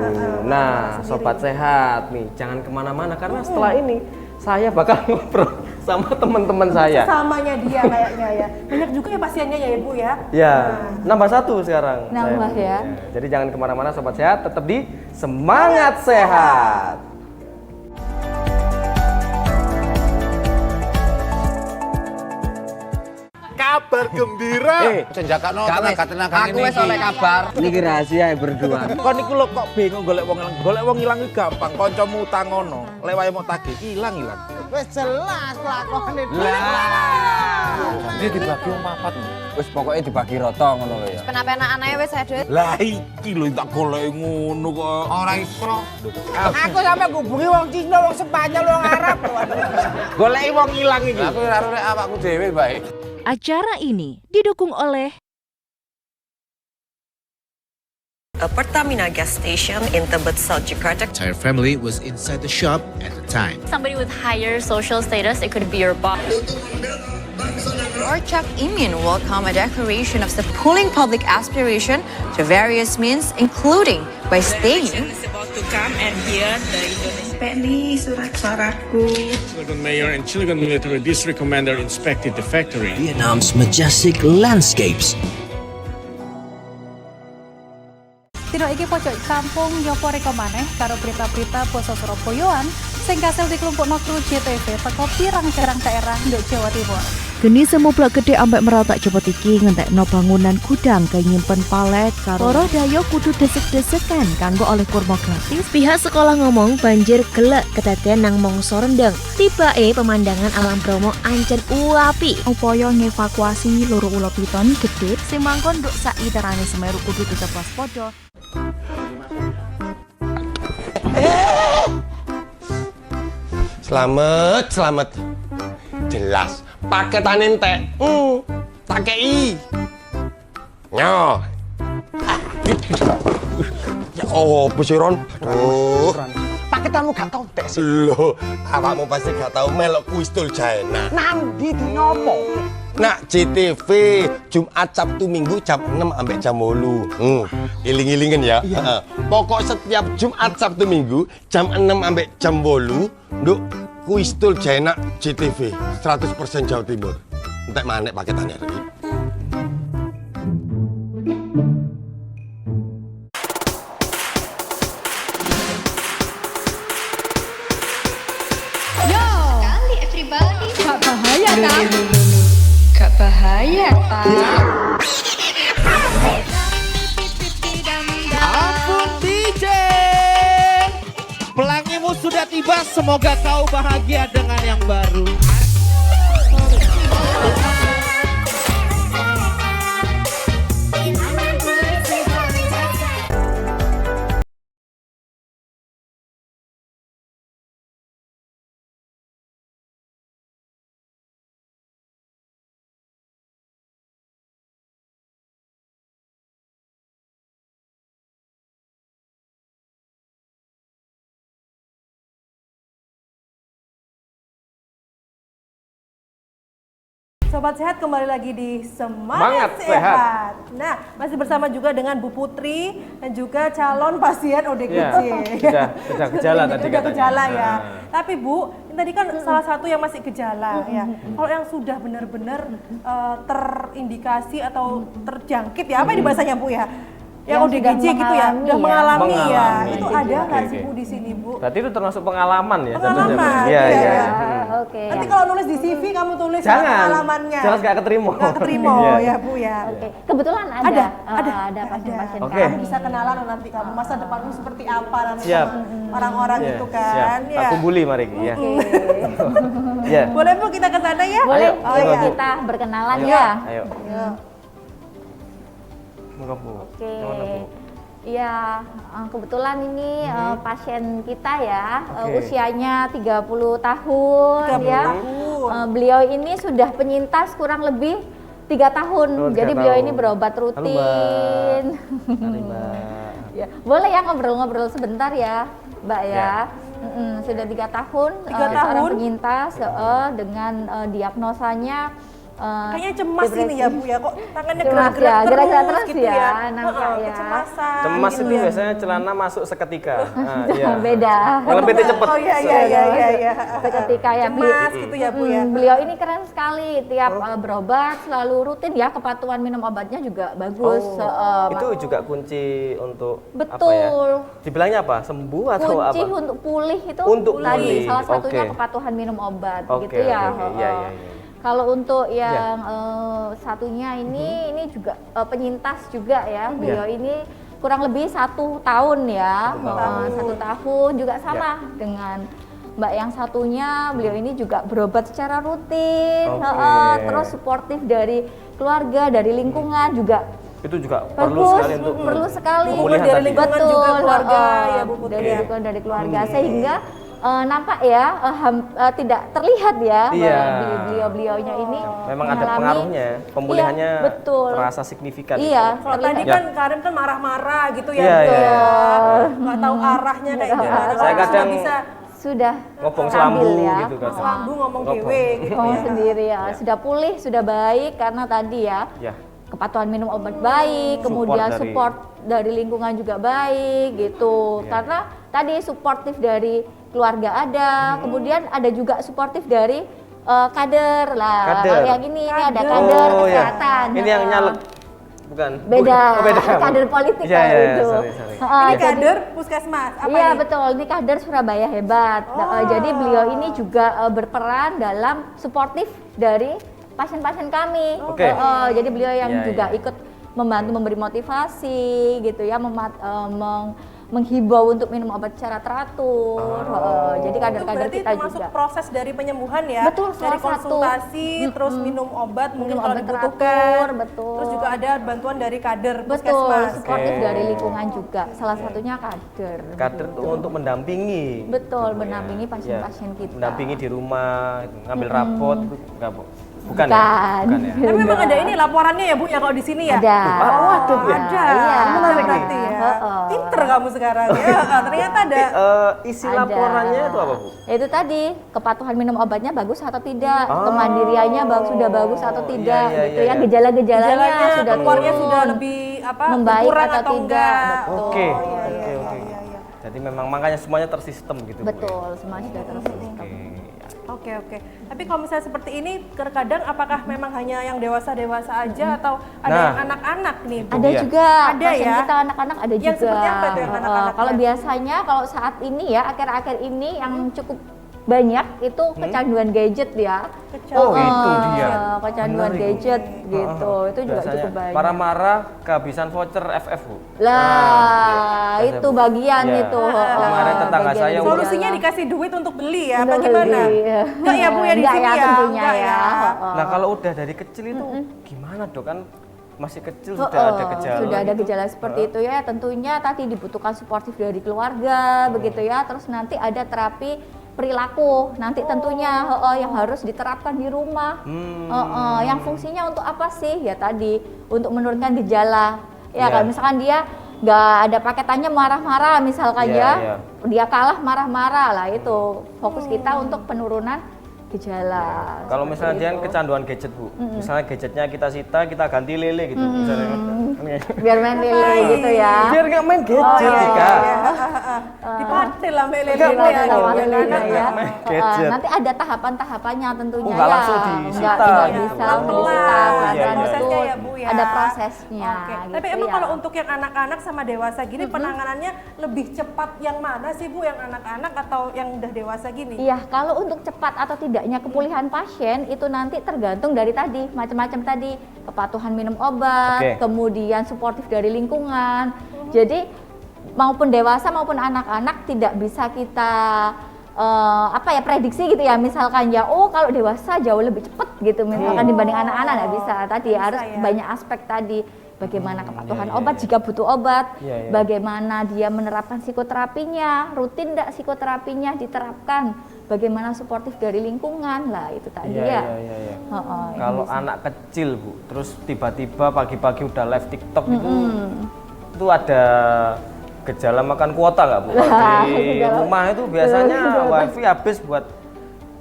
Speaker 1: nah, sobat sehat nih, jangan kemana-mana karena setelah ini saya bakal ngobrol sama teman-teman saya.
Speaker 2: Sesamanya dia kayaknya ya. Banyak juga ya pasiennya ya Ibu ya.
Speaker 1: Ya, nambah satu sekarang.
Speaker 3: Nambah ya.
Speaker 1: Jadi jangan kemana-mana sobat sehat, tetap di Semangat Sehat.
Speaker 4: Kabar gembira.
Speaker 5: Senjakakno tenaga-tenaga
Speaker 4: Aku wis oleh kabar.
Speaker 5: Niki rahasia berdua.
Speaker 9: Kon niku lho kok bingung golek wong ilang. Golek wong ilang iki gampang. Kancamu utang ngono. Lek wae mau tagih ilang.
Speaker 4: Wis jelas lakone.
Speaker 9: Dia dibagi wong papat.
Speaker 5: Wis pokoke dibagi rata ngono lho ya.
Speaker 12: Penak-penakan ae wis Adit.
Speaker 9: Lah iki lho tak golek ngono kok.
Speaker 4: Ora iso.
Speaker 9: Aku sampe ngubungi wong Cina, wong Spanyol, wong Arab. Goleki wong ilang iki.
Speaker 5: Aku ora arep awakku dhewe bae.
Speaker 6: Acara ini didukung oleh
Speaker 13: a Pertamina gas station in Tebet, South Jakarta.
Speaker 14: Entire family was inside the shop at the time.
Speaker 15: Somebody with higher social status, it could be your boss.
Speaker 13: Or Chak Imin welcomed a declaration of pooling public aspiration to various means, including by staying.
Speaker 16: Is about to come and hear the Indonesia. Ini surat suaraku.
Speaker 17: Cilegon Mayor and Cilegon Military District Commander inspected the factory.
Speaker 14: Vietnam's majestic landscapes.
Speaker 18: Tino iki pojok kampung Yopo Reko maneh karo berita-berita basa Surabayaan sing kasil dikelompokno kru JTV teko pirang-pirang daerah nduk Jawa Timur.
Speaker 6: Geni semublak gede ambek meratak cepet iki ngentekno bangunan gudang kaya nyimpen palet karo para dayo kudu desek-desekan kanggo oleh kurma gratis.
Speaker 19: Pihak sekolah ngomong banjir gelek kedadean nang mangsa rendeng. Tibake pemandangan alam Bromo ancen uapi.
Speaker 6: Upaya ngevakuasi loro ulo piton gede sing mangkon nduk sak iterane Semeru kudu tetep waspada.
Speaker 1: Selamat. Jelas paketan entek. Tak kei. Nyo. Ya Ron. Aduh.
Speaker 9: Paketanmu gak tau tek sih.
Speaker 1: Loh, awakmu pasti gak tau melok kuis tul Jaena.
Speaker 9: Nandi di nopo?
Speaker 1: Nak JTV Jumat Sabtu Minggu jam 6 ambek jam 8. Iling-ilingen ya. Pokok setiap Jumat Sabtu Minggu jam 6 ambek jam 8 nduk kuis tul Jaena JTV 100% Jawa Timur. Entek manek paketannya iki.
Speaker 20: Kali everybody.
Speaker 18: Gak bahaya kan?
Speaker 20: Gak bahaya tak?
Speaker 9: Ampun DJ. Pelangimu sudah tiba, semoga kau bahagia dengan yang baru.
Speaker 2: Sobat Sehat kembali lagi di Semangat Sehat. Nah, masih bersama juga dengan Bu Putri dan juga calon pasien ODGJ.
Speaker 1: Sudah gejala tadi
Speaker 2: Sudah
Speaker 1: katanya.
Speaker 2: gejala ya. Tapi Bu, ini tadi kan salah satu yang masih gejala ya. Kalau yang sudah benar-benar terindikasi atau terjangkit ya, apa ini bahasanya Bu ya? Yang ODGJ gitu ya, udah mengalami ya. Itu ada nggak sih Bu di sini Bu?
Speaker 1: Berarti itu termasuk pengalaman ya?
Speaker 2: Pengalaman,
Speaker 1: Iya.
Speaker 3: Oke.
Speaker 2: Nanti kalau nulis di CV kamu tulis
Speaker 1: Jangan.
Speaker 2: pengalamannya.
Speaker 1: Jelas gak keterima.
Speaker 2: Gak keterima ya Bu ya.
Speaker 3: Oke. Kebetulan ada pasien-pasien
Speaker 2: Oke.
Speaker 3: kami.
Speaker 2: Bisa kenalan nanti kamu masa depanmu seperti apa nanti
Speaker 1: Siap.
Speaker 2: sama orang-orang itu kan.
Speaker 1: Siap.
Speaker 2: Ya.
Speaker 1: Aku bully mari ya. Ya.
Speaker 2: Boleh Bu kita ke sana ya?
Speaker 3: Boleh,
Speaker 2: Ayo.
Speaker 3: kita berkenalan
Speaker 1: Ayo.
Speaker 3: ya.
Speaker 1: Ayo.
Speaker 3: Oke. Iya, kebetulan ini pasien kita ya, usianya 30 tahun
Speaker 2: 30
Speaker 3: ya.
Speaker 2: tahun.
Speaker 3: Beliau ini sudah penyintas kurang lebih 3 tahun. Jadi beliau ini berobat rutin. Ya, boleh ya ngobrol-ngobrol sebentar ya, Mbak ya. Sudah 3 tahun,
Speaker 2: 3
Speaker 3: seorang
Speaker 2: tahun?
Speaker 3: penyintas dengan diagnosanya
Speaker 2: Kayaknya cemas
Speaker 3: depresi.
Speaker 2: ini ya Bu ya, kok tangannya
Speaker 3: Cemas
Speaker 2: gerak-gerak
Speaker 3: ya, gerak-gerak terus
Speaker 2: gitu
Speaker 3: ya,
Speaker 2: ya.
Speaker 3: nampak ya.
Speaker 2: Kecemasan.
Speaker 1: Cemas
Speaker 2: gitu
Speaker 1: itu
Speaker 2: ya.
Speaker 1: biasanya celana masuk seketika. Nah, iya.
Speaker 3: Beda.
Speaker 1: Kalau PT cepet.
Speaker 2: Oh iya.
Speaker 3: Seketika ya.
Speaker 2: Cemas gitu ya Bu ya.
Speaker 3: Beliau ini keren sekali, tiap berobat selalu rutin ya, kepatuhan minum obatnya juga bagus.
Speaker 1: Itu juga kunci untuk
Speaker 3: Betul.
Speaker 1: apa ya? Dibilangnya apa? Sembuh atau
Speaker 3: Kunci
Speaker 1: apa?
Speaker 3: untuk pulih itu
Speaker 1: Untuk
Speaker 3: tadi
Speaker 1: pulih.
Speaker 3: salah satunya
Speaker 1: Oke.
Speaker 3: kepatuhan minum obat
Speaker 1: Oke,
Speaker 3: gitu ya.
Speaker 1: oke. Iya.
Speaker 3: Kalau untuk yang satunya ini juga penyintas juga ya. Beliau ini kurang lebih 1 tahun ya. 1 tahun juga sama dengan Mbak yang satunya. Beliau ini juga berobat secara rutin. Terus suportif dari keluarga, dari lingkungan juga.
Speaker 1: Itu juga perlu
Speaker 3: Bagus,
Speaker 1: sekali untuk
Speaker 3: perlu sekali.
Speaker 1: pemulihan
Speaker 2: Dari
Speaker 1: tadi.
Speaker 2: lingkungan juga keluarga ya Bu Putri.
Speaker 3: Dari lingkungan dari keluarga sehingga nampak ya tidak terlihat ya beliau-beliaunya ini
Speaker 1: memang ada pengaruhnya, pemulihannya
Speaker 3: iya, betul.
Speaker 1: terasa signifikan.
Speaker 3: Iya,
Speaker 2: Kalau tadi kan Karim kan marah-marah gitu ya.
Speaker 1: Iya.
Speaker 2: Nggak tahu arahnya kayak gimana.
Speaker 1: Saya
Speaker 2: Kalau
Speaker 1: kadang
Speaker 3: sudah
Speaker 1: ngobong
Speaker 3: stabil
Speaker 1: selambu
Speaker 3: ya.
Speaker 1: gitu kan.
Speaker 2: Selambu ngomong dewe gitu
Speaker 3: Ngomong
Speaker 2: ya.
Speaker 3: sendiri ya. Sudah pulih, sudah baik karena tadi ya.
Speaker 1: Ya.
Speaker 3: Kepatuhan minum obat baik, kemudian support dari lingkungan juga baik gitu. Karena tadi suportif dari keluarga ada, kemudian ada juga suportif dari kader lah.
Speaker 1: Kader.
Speaker 3: Kalau yang ini ada kader kesehatan.
Speaker 1: Ini yang nyalek Bukan.
Speaker 3: Beda.
Speaker 1: Oh, beda.
Speaker 3: Kader politik
Speaker 1: Iya,
Speaker 3: kalau
Speaker 1: iya,
Speaker 3: itu.
Speaker 1: sorry.
Speaker 2: Ini kader puskesmas. Apa
Speaker 3: Iya
Speaker 2: nih?
Speaker 3: betul, ini kader Surabaya hebat. Jadi beliau ini juga berperan dalam suportif dari pasien-pasien kami.
Speaker 1: Oke.
Speaker 3: Jadi beliau yang
Speaker 1: Iya,
Speaker 3: juga
Speaker 1: iya.
Speaker 3: ikut membantu memberi motivasi gitu ya, menghimbau untuk minum obat secara teratur. Jadi kader-kader
Speaker 2: Berarti
Speaker 3: kita
Speaker 2: termasuk
Speaker 3: juga.
Speaker 2: proses dari penyembuhan ya.
Speaker 3: Betul,
Speaker 2: dari
Speaker 3: salah satu.
Speaker 2: konsultasi, terus minum obat mungkin
Speaker 3: Minum
Speaker 2: kalau
Speaker 3: obat
Speaker 2: dibutuhkan.
Speaker 3: teratur, betul.
Speaker 2: Terus juga ada bantuan dari kader
Speaker 3: Betul,
Speaker 2: puskesmas.
Speaker 3: suportif dari lingkungan juga. Salah satunya kader.
Speaker 1: Kader
Speaker 3: gitu.
Speaker 1: tuh untuk mendampingi.
Speaker 3: Betul,
Speaker 1: Gitu,
Speaker 3: mendampingi
Speaker 1: ya.
Speaker 3: pasien-pasien
Speaker 1: Ya,
Speaker 3: kita.
Speaker 1: mendampingi di rumah, ngambil rapot, itu enggak, Bu? Bukan,
Speaker 3: Bukan.
Speaker 1: ya? Bukan ya?
Speaker 2: Tapi memang ada ini laporannya ya Bu ya kalau di sini ya?
Speaker 3: Ada.
Speaker 2: Oh, ada.
Speaker 3: Iya.
Speaker 2: Menarik berarti ya. Pinter kamu sekarang ya. Ternyata ada.
Speaker 1: Isi
Speaker 3: Ada.
Speaker 1: laporannya itu apa, Bu?
Speaker 3: Itu tadi, kepatuhan minum obatnya bagus atau tidak, kemandiriannya sudah bagus atau tidak,
Speaker 1: iya,
Speaker 3: gitu
Speaker 1: iya,
Speaker 3: ya,
Speaker 1: iya.
Speaker 3: gejala-gejalanya sudah
Speaker 2: keluarnya
Speaker 3: turun,
Speaker 2: sudah lebih
Speaker 3: membaik
Speaker 2: berkurang
Speaker 3: atau tidak.
Speaker 2: enggak.
Speaker 3: Betul.
Speaker 1: Oke. Jadi memang makanya semuanya tersistem gitu, Bu, ya?
Speaker 3: Betul, semua sudah tersistem.
Speaker 2: Oke. Tapi kalau misalnya seperti ini, terkadang apakah memang hanya yang dewasa-dewasa aja atau ada
Speaker 1: Nah.
Speaker 2: yang anak-anak nih? Bu?
Speaker 3: Ada juga,
Speaker 2: Ada
Speaker 3: pasien
Speaker 2: ya?
Speaker 3: kita anak-anak ada
Speaker 2: Yang
Speaker 3: juga.
Speaker 2: seperti apa tuh yang anak-anaknya?
Speaker 3: Kalau biasanya, kalau saat ini ya, akhir-akhir ini yang cukup banyak itu kecanduan gadget ya.
Speaker 1: Oh, itu dia.
Speaker 3: Kecanduan
Speaker 1: Benar itu.
Speaker 3: gadget gitu, itu juga
Speaker 1: Biasanya
Speaker 3: cukup banyak.
Speaker 1: marah-marah kehabisan voucher FF, Bu.
Speaker 3: Lah, itu bagian
Speaker 1: Iya.
Speaker 3: itu.
Speaker 1: Kemarin tetangga
Speaker 3: bagian
Speaker 1: saya
Speaker 3: itu.
Speaker 2: Solusinya dikasih duit untuk beli ya?
Speaker 3: Untuk
Speaker 2: Apa gimana?
Speaker 3: beli.
Speaker 2: Enggak ya Bu ya di
Speaker 3: Enggak
Speaker 2: sini
Speaker 3: ya,
Speaker 2: ya?
Speaker 3: tentunya
Speaker 2: Enggak
Speaker 3: ya.
Speaker 1: Nah, kalau udah dari kecil itu gimana, Dok? Kan masih kecil sudah ada gejala.
Speaker 3: Sudah ada
Speaker 1: gitu.
Speaker 3: gejala seperti itu ya, tentunya tadi dibutuhkan suportif dari keluarga begitu ya. Terus nanti ada terapi perilaku nanti tentunya yang harus diterapkan di rumah. Yang fungsinya untuk apa sih? Ya tadi untuk menurunkan gejala. Ya kalau misalkan dia nggak ada paketannya marah-marah misalkan dia kalah marah-marah lah, itu fokus kita untuk penurunan gejala.
Speaker 1: Kalau misalnya dia
Speaker 3: itu.
Speaker 1: kecanduan gadget, Bu. Misalnya gadgetnya kita sita, kita ganti lele gitu. Misalnya.
Speaker 3: Biar main lele gitu ya.
Speaker 1: Biar nggak main gadget, Dika.
Speaker 2: Dipakai lah main lele
Speaker 1: Nggak
Speaker 2: ya.
Speaker 1: boleh
Speaker 3: Sama
Speaker 1: main
Speaker 3: lele ya.
Speaker 1: gadget.
Speaker 3: Nanti ada tahapan-tahapannya tentunya
Speaker 1: Nggak
Speaker 3: ya.
Speaker 1: langsung disita
Speaker 3: Nggak
Speaker 1: gitu.
Speaker 3: bisa langsung disita.
Speaker 2: Pelan-pelan.
Speaker 3: Dan
Speaker 2: Prosesnya
Speaker 3: itu
Speaker 2: ya, Bu, ya.
Speaker 3: ada prosesnya.
Speaker 2: Oke.
Speaker 3: Gitu
Speaker 2: Tapi emang
Speaker 3: ya.
Speaker 2: kalau untuk yang anak-anak sama dewasa gini penanganannya lebih cepat yang mana sih Bu? Yang anak-anak atau yang udah dewasa gini?
Speaker 3: Iya, kalau untuk cepat atau tidaknya kepulihan pasien itu nanti tergantung dari tadi, macam-macam tadi, kepatuhan minum obat, kemudian suportif dari lingkungan. Jadi maupun dewasa maupun anak-anak tidak bisa kita prediksi gitu ya, misalkan ya kalau dewasa jauh lebih cepat gitu misalkan dibanding anak-anak, nggak bisa. Tadi harus banyak aspek tadi. Bagaimana kepatuhan obat jika butuh obat, bagaimana dia menerapkan psikoterapinya, rutin enggak psikoterapinya diterapkan, bagaimana suportif dari lingkungan lah, itu tadi ya.
Speaker 1: Kalau anak kecil, Bu, terus tiba-tiba pagi-pagi udah live TikTok itu ada gejala makan kuota nggak, Bu? Di rumah itu biasanya wifi habis buat,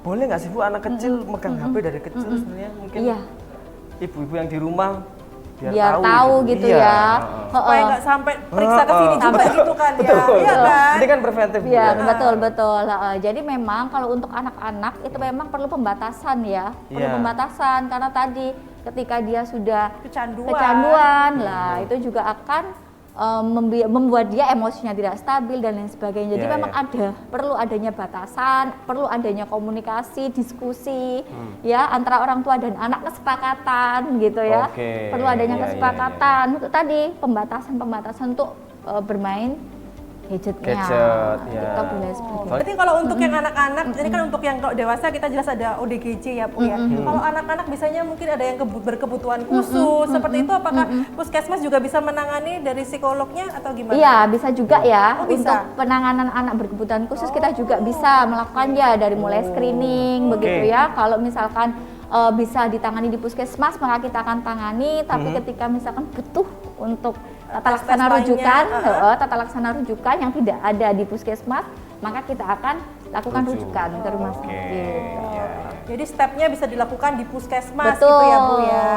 Speaker 1: boleh nggak sih, Bu, anak kecil megang HP dari kecil sebenarnya mungkin ibu-ibu yang di rumah biar tahu gitu ya.
Speaker 2: Supaya nggak sampai periksa ke sini juga gitu kan ya. Iya kan?
Speaker 1: Ini kan preventif.
Speaker 3: Iya, betul. Jadi memang kalau untuk anak-anak itu memang perlu pembatasan ya. Perlu pembatasan karena tadi ketika dia sudah kecanduan lah itu juga akan membuat dia emosinya tidak stabil dan lain sebagainya. Jadi memang perlu adanya batasan, perlu adanya komunikasi, diskusi ya antara orang tua dan anak, kesepakatan gitu ya. Perlu adanya kesepakatan untuk tadi pembatasan untuk bermain gadgetnya. Kita boleh sebagainya.
Speaker 2: Berarti kalau untuk yang anak-anak, ini kan untuk yang kalau dewasa kita jelas ada ODGJ ya, Bu ya. Kalau anak-anak biasanya mungkin ada yang berkebutuhan khusus, seperti itu apakah puskesmas juga bisa menangani dari psikolognya atau gimana?
Speaker 3: Iya, bisa juga ya.
Speaker 2: Oh, bisa.
Speaker 3: Untuk penanganan anak berkebutuhan khusus kita juga bisa melakukan ya dari mulai screening begitu ya. Kalau misalkan bisa ditangani di puskesmas maka kita akan tangani, tapi ketika misalkan butuh untuk tata laksana rujukan yang tidak ada di puskesmas, maka kita akan lakukan rujukan ke rumah sakit.
Speaker 2: Jadi stepnya bisa dilakukan di puskesmas gitu ya, Bu ya.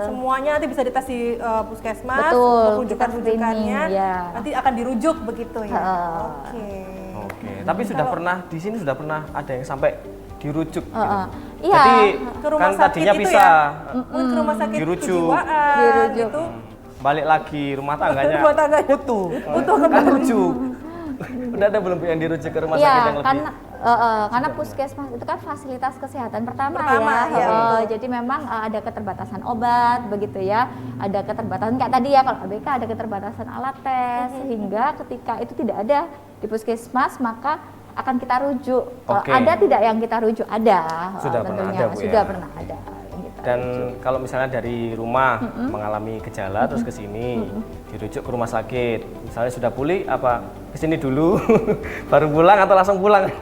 Speaker 2: Semuanya nanti bisa dites di puskesmas untuk rujukan-rujukannya. Nanti akan dirujuk begitu ya.
Speaker 1: Oke. Tapi di sini sudah pernah ada yang sampai dirujuk gitu.
Speaker 3: Iya.
Speaker 1: Jadi
Speaker 2: ke rumah
Speaker 1: kan
Speaker 2: sakit
Speaker 1: tadinya
Speaker 2: itu
Speaker 1: bisa
Speaker 2: ke rumah sakit
Speaker 1: dirujuk.
Speaker 2: kejiwaan gitu.
Speaker 1: balik lagi rumah tangganya.
Speaker 2: Rumah tangganya
Speaker 1: utuh.
Speaker 2: Utuh
Speaker 1: Kan rujuk. Udah ada belum yang dirujuk ke rumah sakit yang lebih?
Speaker 3: Karena puskesmas itu kan fasilitas kesehatan pertama
Speaker 2: ya.
Speaker 3: Jadi memang ada keterbatasan obat begitu ya, ada keterbatasan kayak tadi ya, kalau ABK ada keterbatasan alat tes, sehingga ketika itu tidak ada di puskesmas maka akan kita rujuk. Ada tidak yang kita rujuk? Ada.
Speaker 1: Sudah
Speaker 3: tentunya
Speaker 1: pernah ada, Bu,
Speaker 3: sudah
Speaker 1: ya?
Speaker 3: pernah ada.
Speaker 1: Dan kalau misalnya dari rumah mengalami gejala terus ke sini dirujuk ke rumah sakit, misalnya sudah pulih apa ke sini dulu baru pulang atau langsung pulang?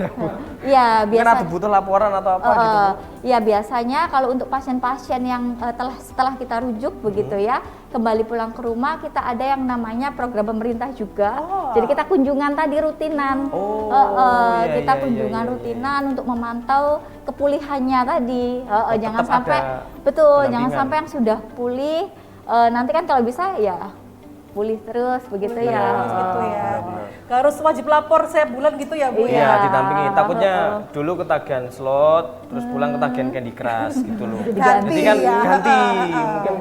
Speaker 3: Iya, biasa.
Speaker 1: Butuh laporan atau apa gitu?
Speaker 3: Iya, biasanya kalau untuk pasien-pasien yang setelah kita rujuk begitu ya, kembali pulang ke rumah, kita ada yang namanya program pemerintah juga. Jadi kita kunjungan tadi rutinan. Kita kunjungan rutinan untuk memantau kepulihannya tadi. Jangan sampai jangan sampai yang sudah pulih nanti kan kalau bisa ya pulih terus begitu ya.
Speaker 2: Gitu ya. Gak harus wajib lapor setiap bulan gitu ya, Bu?
Speaker 1: Iya, ditampingi. Takutnya dulu ketagihan slot, terus pulang ketagihan Candy Crush gitu loh. Jadi kan ganti. Mungkin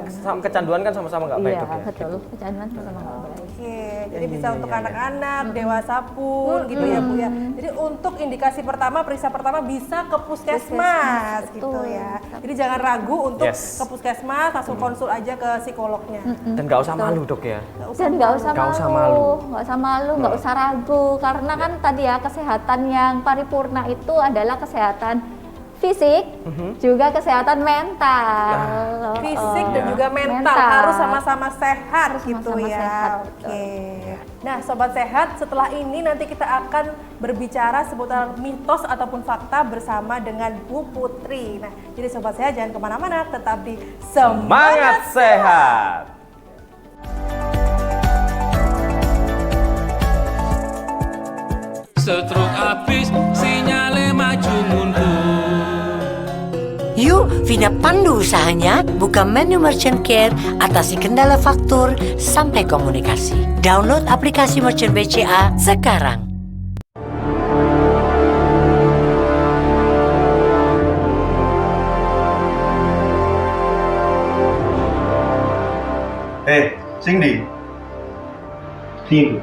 Speaker 1: kecanduan kan sama-sama nggak baik, Dok ya.
Speaker 3: Betul, kecanduan sama-sama nggak baik.
Speaker 2: Jadi bisa untuk anak-anak, dewasa pun gitu ya, Bu ya. Jadi untuk indikasi pertama, periksa pertama bisa ke puskesmas gitu ya. Jadi jangan ragu untuk ke puskesmas, langsung konsul aja ke psikolognya.
Speaker 1: Dan nggak usah malu, Dok ya.
Speaker 3: Dan nggak usah malu, nggak usah ragu, karena kan tadi ya kesehatan yang paripurna itu adalah kesehatan fisik, juga kesehatan mental.
Speaker 2: Fisik dan juga mental harus sama-sama sehat gitu ya. Nah, Sobat Sehat, setelah ini nanti kita akan berbicara seputar mitos ataupun fakta bersama dengan Bu Putri. Nah, jadi Sobat Sehat jangan kemana-mana, tetap di
Speaker 1: Semangat Sehat.
Speaker 21: Stroke habis, sinyale maju mundur.
Speaker 22: Yuk, Vina pandu usahanya, buka menu Merchant Care, atasi kendala faktur, sampai komunikasi. Download aplikasi Merchant BCA sekarang.
Speaker 23: Sing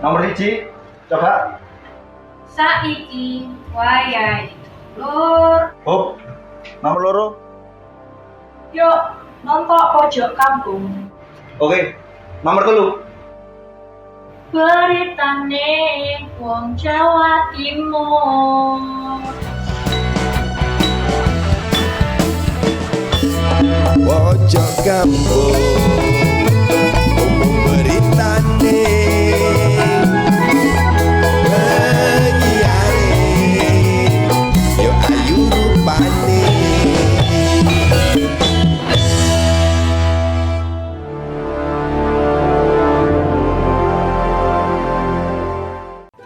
Speaker 23: nomor 1 coba
Speaker 20: Saiki wayahe lur.
Speaker 23: Oh, nomor loro.
Speaker 20: Yuk nonton pojok kampung.
Speaker 23: Oke, nomor 3.
Speaker 20: Beritane wong Jawa Timur.
Speaker 4: Pojok kampung beritane yo ayu rupane.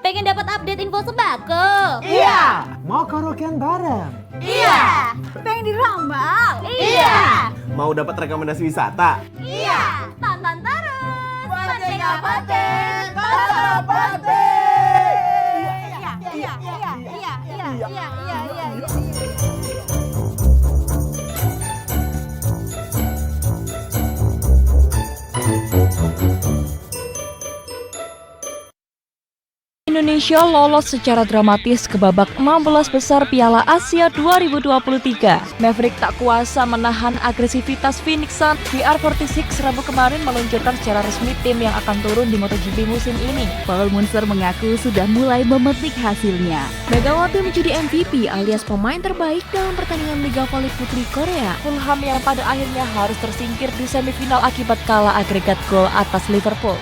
Speaker 19: Pengen dapat update info sembako?
Speaker 9: Iya. Mau karaokean bareng?
Speaker 19: Iya. Pengen dirambal? Iya.
Speaker 23: Mau dapat rekomendasi wisata?
Speaker 19: Iya. Tonton terus Pancing Abate. Iya.
Speaker 6: Indonesia lolos secara dramatis ke babak 16 besar Piala Asia 2023. Maverick tak kuasa menahan agresivitas Phoenix Suns. VR46 Rabu kemarin meluncurkan secara resmi tim yang akan turun di MotoGP musim ini. Paul Munster mengaku sudah mulai memetik hasilnya. Megawati menjadi MVP alias pemain terbaik dalam pertandingan Liga Voli Putri Korea. Fulham yang pada akhirnya harus tersingkir di semifinal akibat kalah agregat gol atas Liverpool.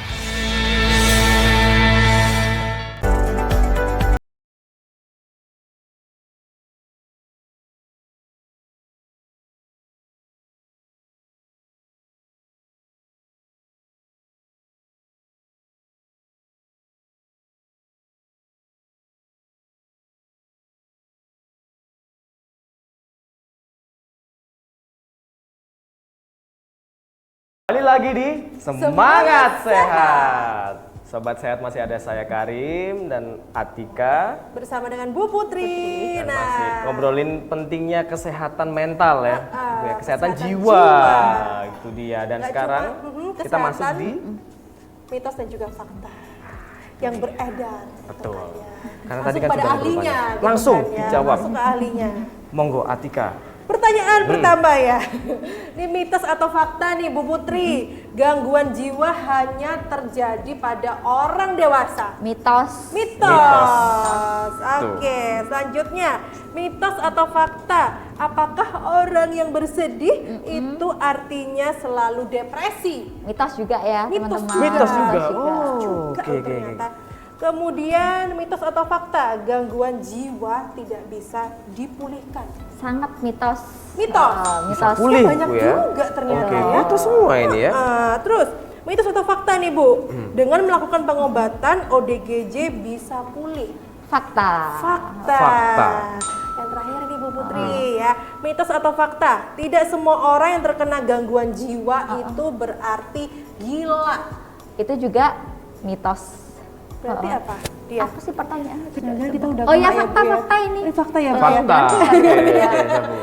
Speaker 1: Kembali lagi di Semangat Sehat. Sobat Sehat masih ada saya Karim dan Atika
Speaker 2: bersama dengan Bu Putri.
Speaker 1: dan masih ngobrolin pentingnya kesehatan mental ya, kesehatan jiwa. Itu dia. Dan
Speaker 2: Nggak
Speaker 1: sekarang
Speaker 2: cuma,
Speaker 1: kita masuk di
Speaker 2: mitos dan juga fakta yang beredar.
Speaker 1: betul. Karena
Speaker 2: Masuk
Speaker 1: tadi kan
Speaker 2: pada
Speaker 1: sudah
Speaker 2: ahlinya,
Speaker 1: bertanya.
Speaker 2: gitu
Speaker 1: Langsung
Speaker 2: kan ya.
Speaker 1: dijawab.
Speaker 2: Masuk ke ahlinya.
Speaker 1: Monggo Atika.
Speaker 2: Pertanyaan pertama ya, ini mitos atau fakta nih Bu Putri, gangguan jiwa hanya terjadi pada orang dewasa.
Speaker 3: Mitos.
Speaker 2: Mitos. Oke, selanjutnya mitos atau fakta, apakah orang yang bersedih itu artinya selalu depresi?
Speaker 3: Mitos juga ya teman-teman.
Speaker 1: Mitos juga.
Speaker 2: Oke. Kemudian mitos atau fakta, gangguan jiwa tidak bisa dipulihkan.
Speaker 3: Sangat mitos.
Speaker 2: Mitos.
Speaker 3: Mitos.
Speaker 1: Pulih,
Speaker 2: Banyak
Speaker 1: Bu, ya.
Speaker 2: juga ternyata
Speaker 1: Oke,
Speaker 2: ya.
Speaker 1: itu semua ini ya.
Speaker 2: Terus mitos atau fakta nih Bu, dengan melakukan pengobatan ODGJ bisa pulih.
Speaker 3: Fakta.
Speaker 1: Fakta.
Speaker 2: Yang terakhir nih Bu Putri ya, mitos atau fakta, tidak semua orang yang terkena gangguan jiwa itu berarti gila.
Speaker 3: Itu juga mitos.
Speaker 2: Berarti apa? Dia.
Speaker 3: Apa sih pertanyaan?
Speaker 2: Jangan kita udah
Speaker 3: Oh ya,
Speaker 2: kena
Speaker 3: fakta-fakta
Speaker 2: Bu,
Speaker 3: ini.
Speaker 2: Fakta ya Bu.
Speaker 1: Fakta.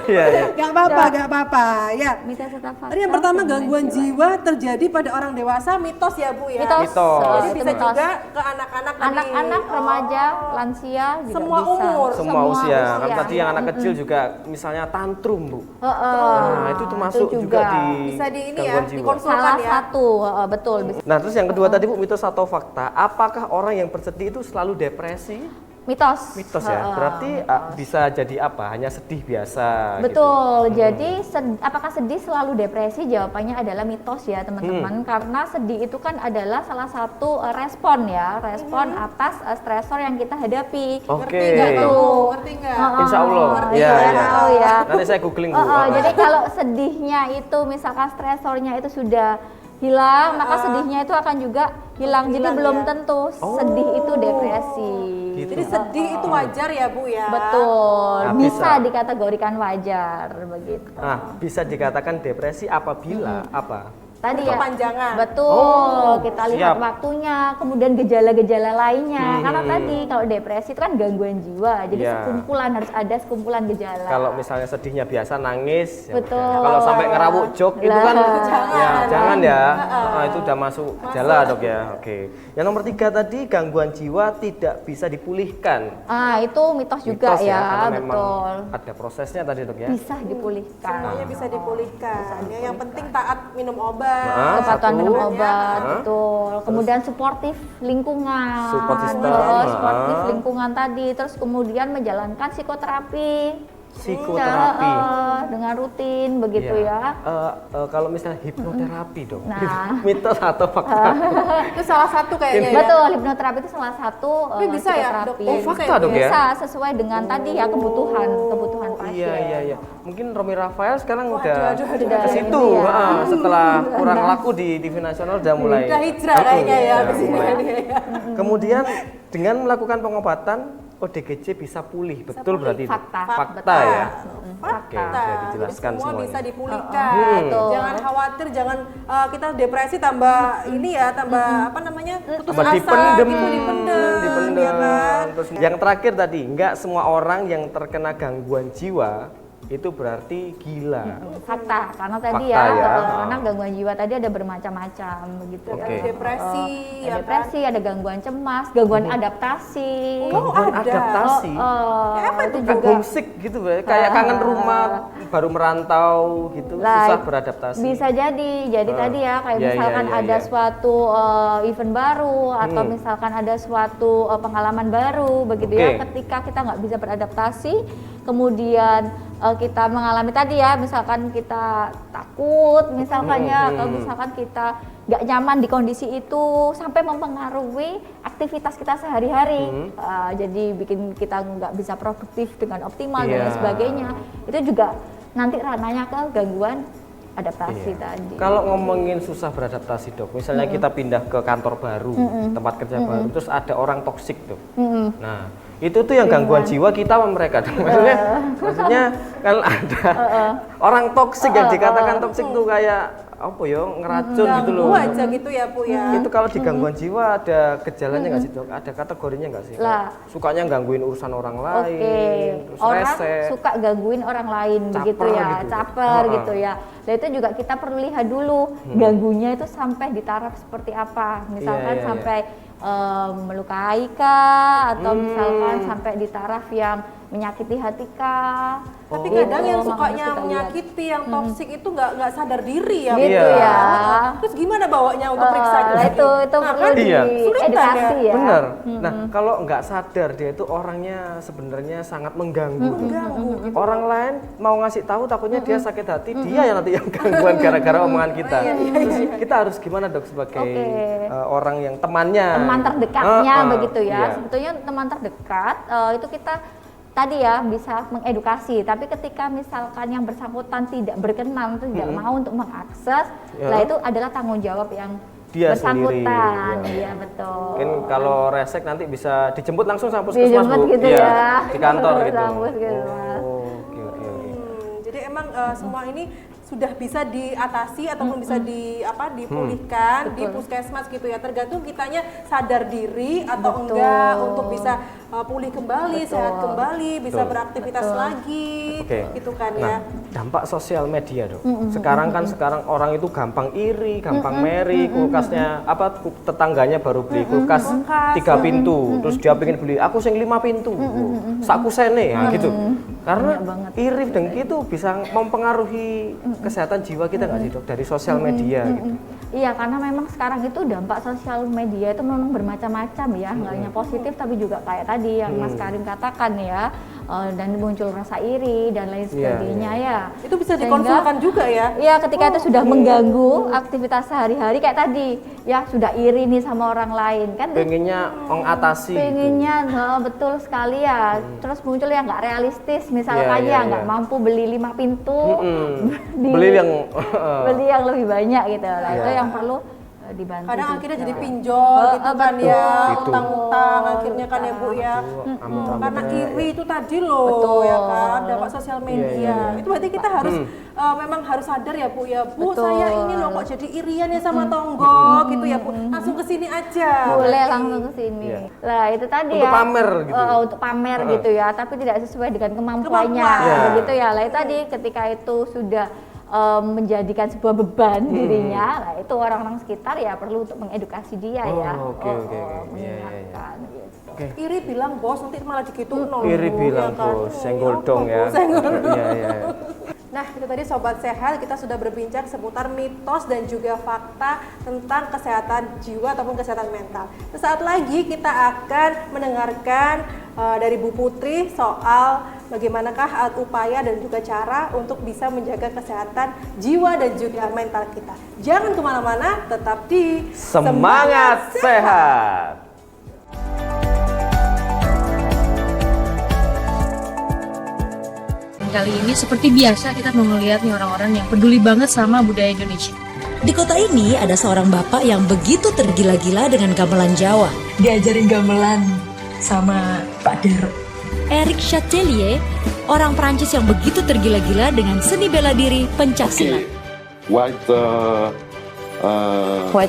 Speaker 1: Iya, iya.
Speaker 2: Gak apa-apa, gak apa-apa ya.
Speaker 3: Mitos atau fakta?
Speaker 2: Tadi yang pertama gangguan jiwa terjadi pada orang dewasa, mitos ya Bu ya.
Speaker 3: Mitos.
Speaker 2: Jadi
Speaker 3: Itu
Speaker 2: bisa
Speaker 3: mitos.
Speaker 2: juga ke anak-anak tadi.
Speaker 3: Anak-anak, remaja, lansia juga
Speaker 2: Semua
Speaker 3: bisa.
Speaker 2: umur.
Speaker 1: Semua usia. Kan tadi yang anak kecil juga misalnya tantrum, Bu. Nah, itu termasuk juga di
Speaker 2: bisa di ini ya,
Speaker 1: gangguan jiwa.
Speaker 2: dikonsulkan
Speaker 3: Salah
Speaker 2: ya.
Speaker 3: satu, betul.
Speaker 1: Nah, terus yang kedua tadi Bu, mitos atau fakta, apakah orang yang bersedih itu selalu depresi?
Speaker 3: Mitos.
Speaker 1: Mitos ya. Berarti bisa jadi apa? Hanya sedih biasa.
Speaker 3: Betul. Jadi apakah sedih selalu depresi? Jawabannya adalah mitos ya teman-teman. Karena sedih itu kan adalah salah satu respon ya, respon atas stresor yang kita hadapi.
Speaker 1: Oke.
Speaker 2: Ngerti nggak?
Speaker 1: Insya Allah.
Speaker 3: Iya. Ya.
Speaker 1: Nanti saya googling Bu.
Speaker 3: Jadi kalau sedihnya itu misalkan stresornya itu sudah hilang, maka sedihnya itu akan juga hilang. Jadi belum tentu sedih itu depresi.
Speaker 1: Gitu.
Speaker 2: Jadi sedih itu wajar ya Bu ya.
Speaker 3: Betul.
Speaker 1: Nah,
Speaker 3: bisa
Speaker 1: bisa.
Speaker 3: dikategorikan wajar begitu.
Speaker 1: Nah, bisa dikatakan depresi apabila apa?
Speaker 3: Tadi ya,
Speaker 2: Kepanjangan.
Speaker 3: betul. Kita lihat
Speaker 1: siap.
Speaker 3: waktunya, kemudian gejala-gejala lainnya. Karena tadi kalau depresi itu kan gangguan jiwa, jadi
Speaker 1: Iya.
Speaker 3: sekumpulan harus ada sekumpulan gejala.
Speaker 1: Kalau misalnya sedihnya biasa nangis, ya
Speaker 3: Betul.
Speaker 1: udah. Kalau sampai ngerawuk jok itu kan ya jangan ya. Itu udah masuk gejala Dok ya. Oke. Yang nomor 3 tadi gangguan jiwa tidak bisa dipulihkan.
Speaker 3: Itu mitos juga
Speaker 1: Mitos
Speaker 3: ya,
Speaker 1: karena memang
Speaker 3: betul.
Speaker 1: ada prosesnya tadi Dok ya.
Speaker 3: Bisa dipulihkan.
Speaker 2: Semuanya bisa dipulihkan. Ya, yang penting taat minum obat.
Speaker 3: Kepatuhan minum obat,
Speaker 1: Hah?
Speaker 3: betul. Kemudian suportif lingkungan.
Speaker 1: Support system.
Speaker 3: Suportif lingkungan tadi. Terus kemudian menjalankan psikoterapi.
Speaker 1: Psikoterapi.
Speaker 3: Dengan rutin begitu
Speaker 1: Iya.
Speaker 3: ya.
Speaker 1: Kalau misalnya hipnoterapi Dok.
Speaker 3: Nah.
Speaker 1: Mitos atau fakta?
Speaker 2: Itu salah satu kayaknya ya.
Speaker 3: Betul, hipnoterapi itu salah satu
Speaker 2: Tapi bisa ya, Dok?
Speaker 3: psikoterapi.
Speaker 1: Oh, fakta, Dok, ya?
Speaker 3: Bisa, sesuai dengan tadi ya kebutuhan pasien.
Speaker 1: Iya. Mungkin Romi Rafael sekarang
Speaker 2: Waduh,
Speaker 1: udah
Speaker 2: aduh,
Speaker 1: ke situ.
Speaker 3: ini ya.
Speaker 1: Setelah kurang laku di TV nasional udah mulai.
Speaker 2: Udah hijrah kayaknya ya
Speaker 1: Udah
Speaker 2: ke sini
Speaker 1: mulai.
Speaker 2: ya.
Speaker 1: Kemudian dengan melakukan pengobatan ODGJ bisa pulih, betul berarti itu?
Speaker 3: Fakta.
Speaker 1: Fakta ya.
Speaker 2: Fakta.
Speaker 1: Oke, sudah dijelaskan
Speaker 2: Jadi semua
Speaker 1: semuanya.
Speaker 2: bisa dipulihkan.
Speaker 3: Betul.
Speaker 2: Jangan khawatir, jangan kita depresi tambah ini ya, tambah apa namanya? Putus
Speaker 1: Tambah
Speaker 2: asa
Speaker 1: dipendem,
Speaker 2: gitu, dipendem. Ya kan?
Speaker 1: Terus yang terakhir tadi, nggak semua orang yang terkena gangguan jiwa itu berarti gila.
Speaker 3: Fakta, karena tadi
Speaker 1: Fakta
Speaker 3: ya,
Speaker 1: ya.
Speaker 3: karena gangguan jiwa tadi ada bermacam-macam begitu
Speaker 1: Oke.
Speaker 3: ya.
Speaker 2: Depresi,
Speaker 3: Ada
Speaker 2: ya kan?
Speaker 3: depresi, ada gangguan cemas, gangguan adaptasi.
Speaker 1: Gangguan
Speaker 2: ada.
Speaker 1: adaptasi.
Speaker 3: Itu
Speaker 1: Kayak
Speaker 3: juga
Speaker 1: homesick gitu, kayak kangen rumah, baru merantau gitu,
Speaker 3: Lah,
Speaker 1: susah beradaptasi.
Speaker 3: Bisa jadi tadi ya kayak
Speaker 1: Iya,
Speaker 3: misalkan
Speaker 1: iya,
Speaker 3: ada
Speaker 1: iya.
Speaker 3: suatu event baru atau misalkan ada suatu pengalaman baru begitu ya,
Speaker 1: Oke.
Speaker 3: ketika kita nggak bisa beradaptasi, kemudian kita mengalami tadi ya, misalkan kita takut misalkan ya, atau misalkan kita nggak nyaman di kondisi itu sampai mempengaruhi aktivitas kita sehari-hari, jadi bikin kita nggak bisa produktif dengan optimal dan lain
Speaker 1: Iya.
Speaker 3: sebagainya. Itu juga nanti ranahnya ke gangguan adaptasi tadi.
Speaker 1: Kalau ngomongin susah beradaptasi Dok, misalnya kita pindah ke kantor baru, tempat kerja baru, terus ada orang toksik tuh. Nah, itu tuh yang gangguan jiwa kita sama mereka. Maksudnya kan ada orang toksik yang dikatakan toksik tuh kayak apa ya ngeracun gitu loh.
Speaker 2: Ganggu aja gitu ya Bu ya.
Speaker 1: Itu kalau di gangguan jiwa ada gejalanya nggak sih Dok? Ada kategorinya nggak sih?
Speaker 3: Lah.
Speaker 1: Sukanya gangguin urusan orang lain. Terus
Speaker 3: Orang
Speaker 1: rese.
Speaker 3: suka gangguin orang lain begitu ya,
Speaker 1: gitu.
Speaker 3: caper gitu ya. Dan itu juga kita perlu lihat dulu ganggunya itu sampai di taraf seperti apa. Misalkan
Speaker 1: Iya.
Speaker 3: sampai melukai kah, atau misalkan sampai di taraf yang menyakiti hati kah.
Speaker 2: Tapi
Speaker 3: Gitu,
Speaker 2: kadang yang
Speaker 3: harus
Speaker 2: sukanya
Speaker 3: kita
Speaker 2: menyakiti, yang toksik itu nggak sadar diri ya.
Speaker 3: Gitu
Speaker 2: Bu.
Speaker 3: ya.
Speaker 2: Terus gimana bawanya untuk periksa
Speaker 3: itu perlu diedukasi ya.
Speaker 1: Bener. Nah, kalau nggak sadar dia itu orangnya sebenarnya sangat mengganggu.
Speaker 2: Gitu.
Speaker 1: Orang lain mau ngasih tahu takutnya dia sakit hati, dia yang nanti yang gangguan gara-gara omongan kita. Terus kita harus gimana Dok sebagai orang yang teman
Speaker 3: terdekatnya begitu ya.
Speaker 1: Iya.
Speaker 3: Sebetulnya teman terdekat itu kita tadi ya bisa mengedukasi, tapi ketika misalkan yang bersangkutan tidak berkenan, tidak mau untuk mengakses, lah itu adalah tanggung jawab yang
Speaker 1: dia
Speaker 3: bersangkutan.
Speaker 1: sendiri.
Speaker 3: Iya betul.
Speaker 1: Mungkin kalau resek nanti bisa dijemput langsung sama puskesmas Bu.
Speaker 3: Gitu
Speaker 1: Iya,
Speaker 3: ya.
Speaker 1: di kantor gitu.
Speaker 3: Oke.
Speaker 2: Jadi emang semua ini sudah bisa diatasi ataupun bisa dipulihkan di puskesmas gitu ya, tergantung kitanya sadar diri atau enggak untuk bisa pulih kembali, sehat kembali, bisa beraktivitas lagi gitu kan ya.
Speaker 1: Dampak sosial media Dok. Sekarang orang itu gampang iri, gampang meri, kulkasnya tetangganya baru beli kulkas 3 pintu, terus dia pengen beli aku sing 5 pintu. Saku sene gitu. Karena iri dengki itu bisa mempengaruhi kesehatan jiwa kita nggak sih Dok dari sosial media gitu.
Speaker 3: Iya, karena memang sekarang itu dampak sosial media itu memang bermacam-macam ya, nggak hanya positif tapi juga kayak tadi yang Mas Karim katakan ya, dan muncul rasa iri dan lain sebagainya ya.
Speaker 2: Itu bisa dikonsulkan juga ya?
Speaker 3: Iya, ketika itu sudah mengganggu aktivitas sehari-hari kayak tadi, ya sudah iri nih sama orang lain kan.
Speaker 1: Pengennya mengatasi.
Speaker 3: Pengennya betul sekali ya. Terus muncul yang nggak realistis, misalkan nggak mampu beli 5 pintu,
Speaker 1: beli
Speaker 3: yang lebih banyak gitu. Lah itu yang perlu dibantu.
Speaker 2: Kadang akhirnya jadi pinjol gitu kan ya, utang-utang akhirnya kan ya Bu ya. Karena iri itu tadi loh ya kan, dampak sosial media. Itu berarti kita harus memang harus sadar ya Bu ya. Bu, saya ini loh kok jadi irian ya sama tonggo gitu ya Bu. Langsung ke sini aja.
Speaker 3: Boleh langsung ke sini. Lah itu tadi
Speaker 1: untuk pamer gitu.
Speaker 3: Untuk pamer gitu ya, tapi tidak sesuai dengan kemampuannya begitu ya. Lah itu tadi ketika itu sudah menjadikan sebuah beban dirinya, lah itu orang-orang sekitar ya perlu untuk mengedukasi dia ya. Mengingatkan gitu.
Speaker 2: Iri bilang bos, nanti malah digituin.
Speaker 1: Iri bilang bos, senggol dong ya.
Speaker 2: Nah, itu tadi Sobat Sehat, kita sudah berbincang seputar mitos dan juga fakta tentang kesehatan jiwa ataupun kesehatan mental. Sesaat lagi kita akan mendengarkan dari Bu Putri soal bagaimanakah upaya dan juga cara untuk bisa menjaga kesehatan jiwa dan juga mental kita. Jangan kemana-mana, tetap di
Speaker 1: Semangat Sehat.
Speaker 11: Kali ini seperti biasa kita mau ngeliat nih orang-orang yang peduli banget sama budaya Indonesia.
Speaker 12: Di kota ini ada seorang bapak yang begitu tergila-gila dengan gamelan Jawa.
Speaker 11: Diajarin gamelan sama Pak Dero.
Speaker 12: Eric Chatelier, orang Prancis yang begitu tergila-gila dengan seni bela diri pencaksilat.
Speaker 7: White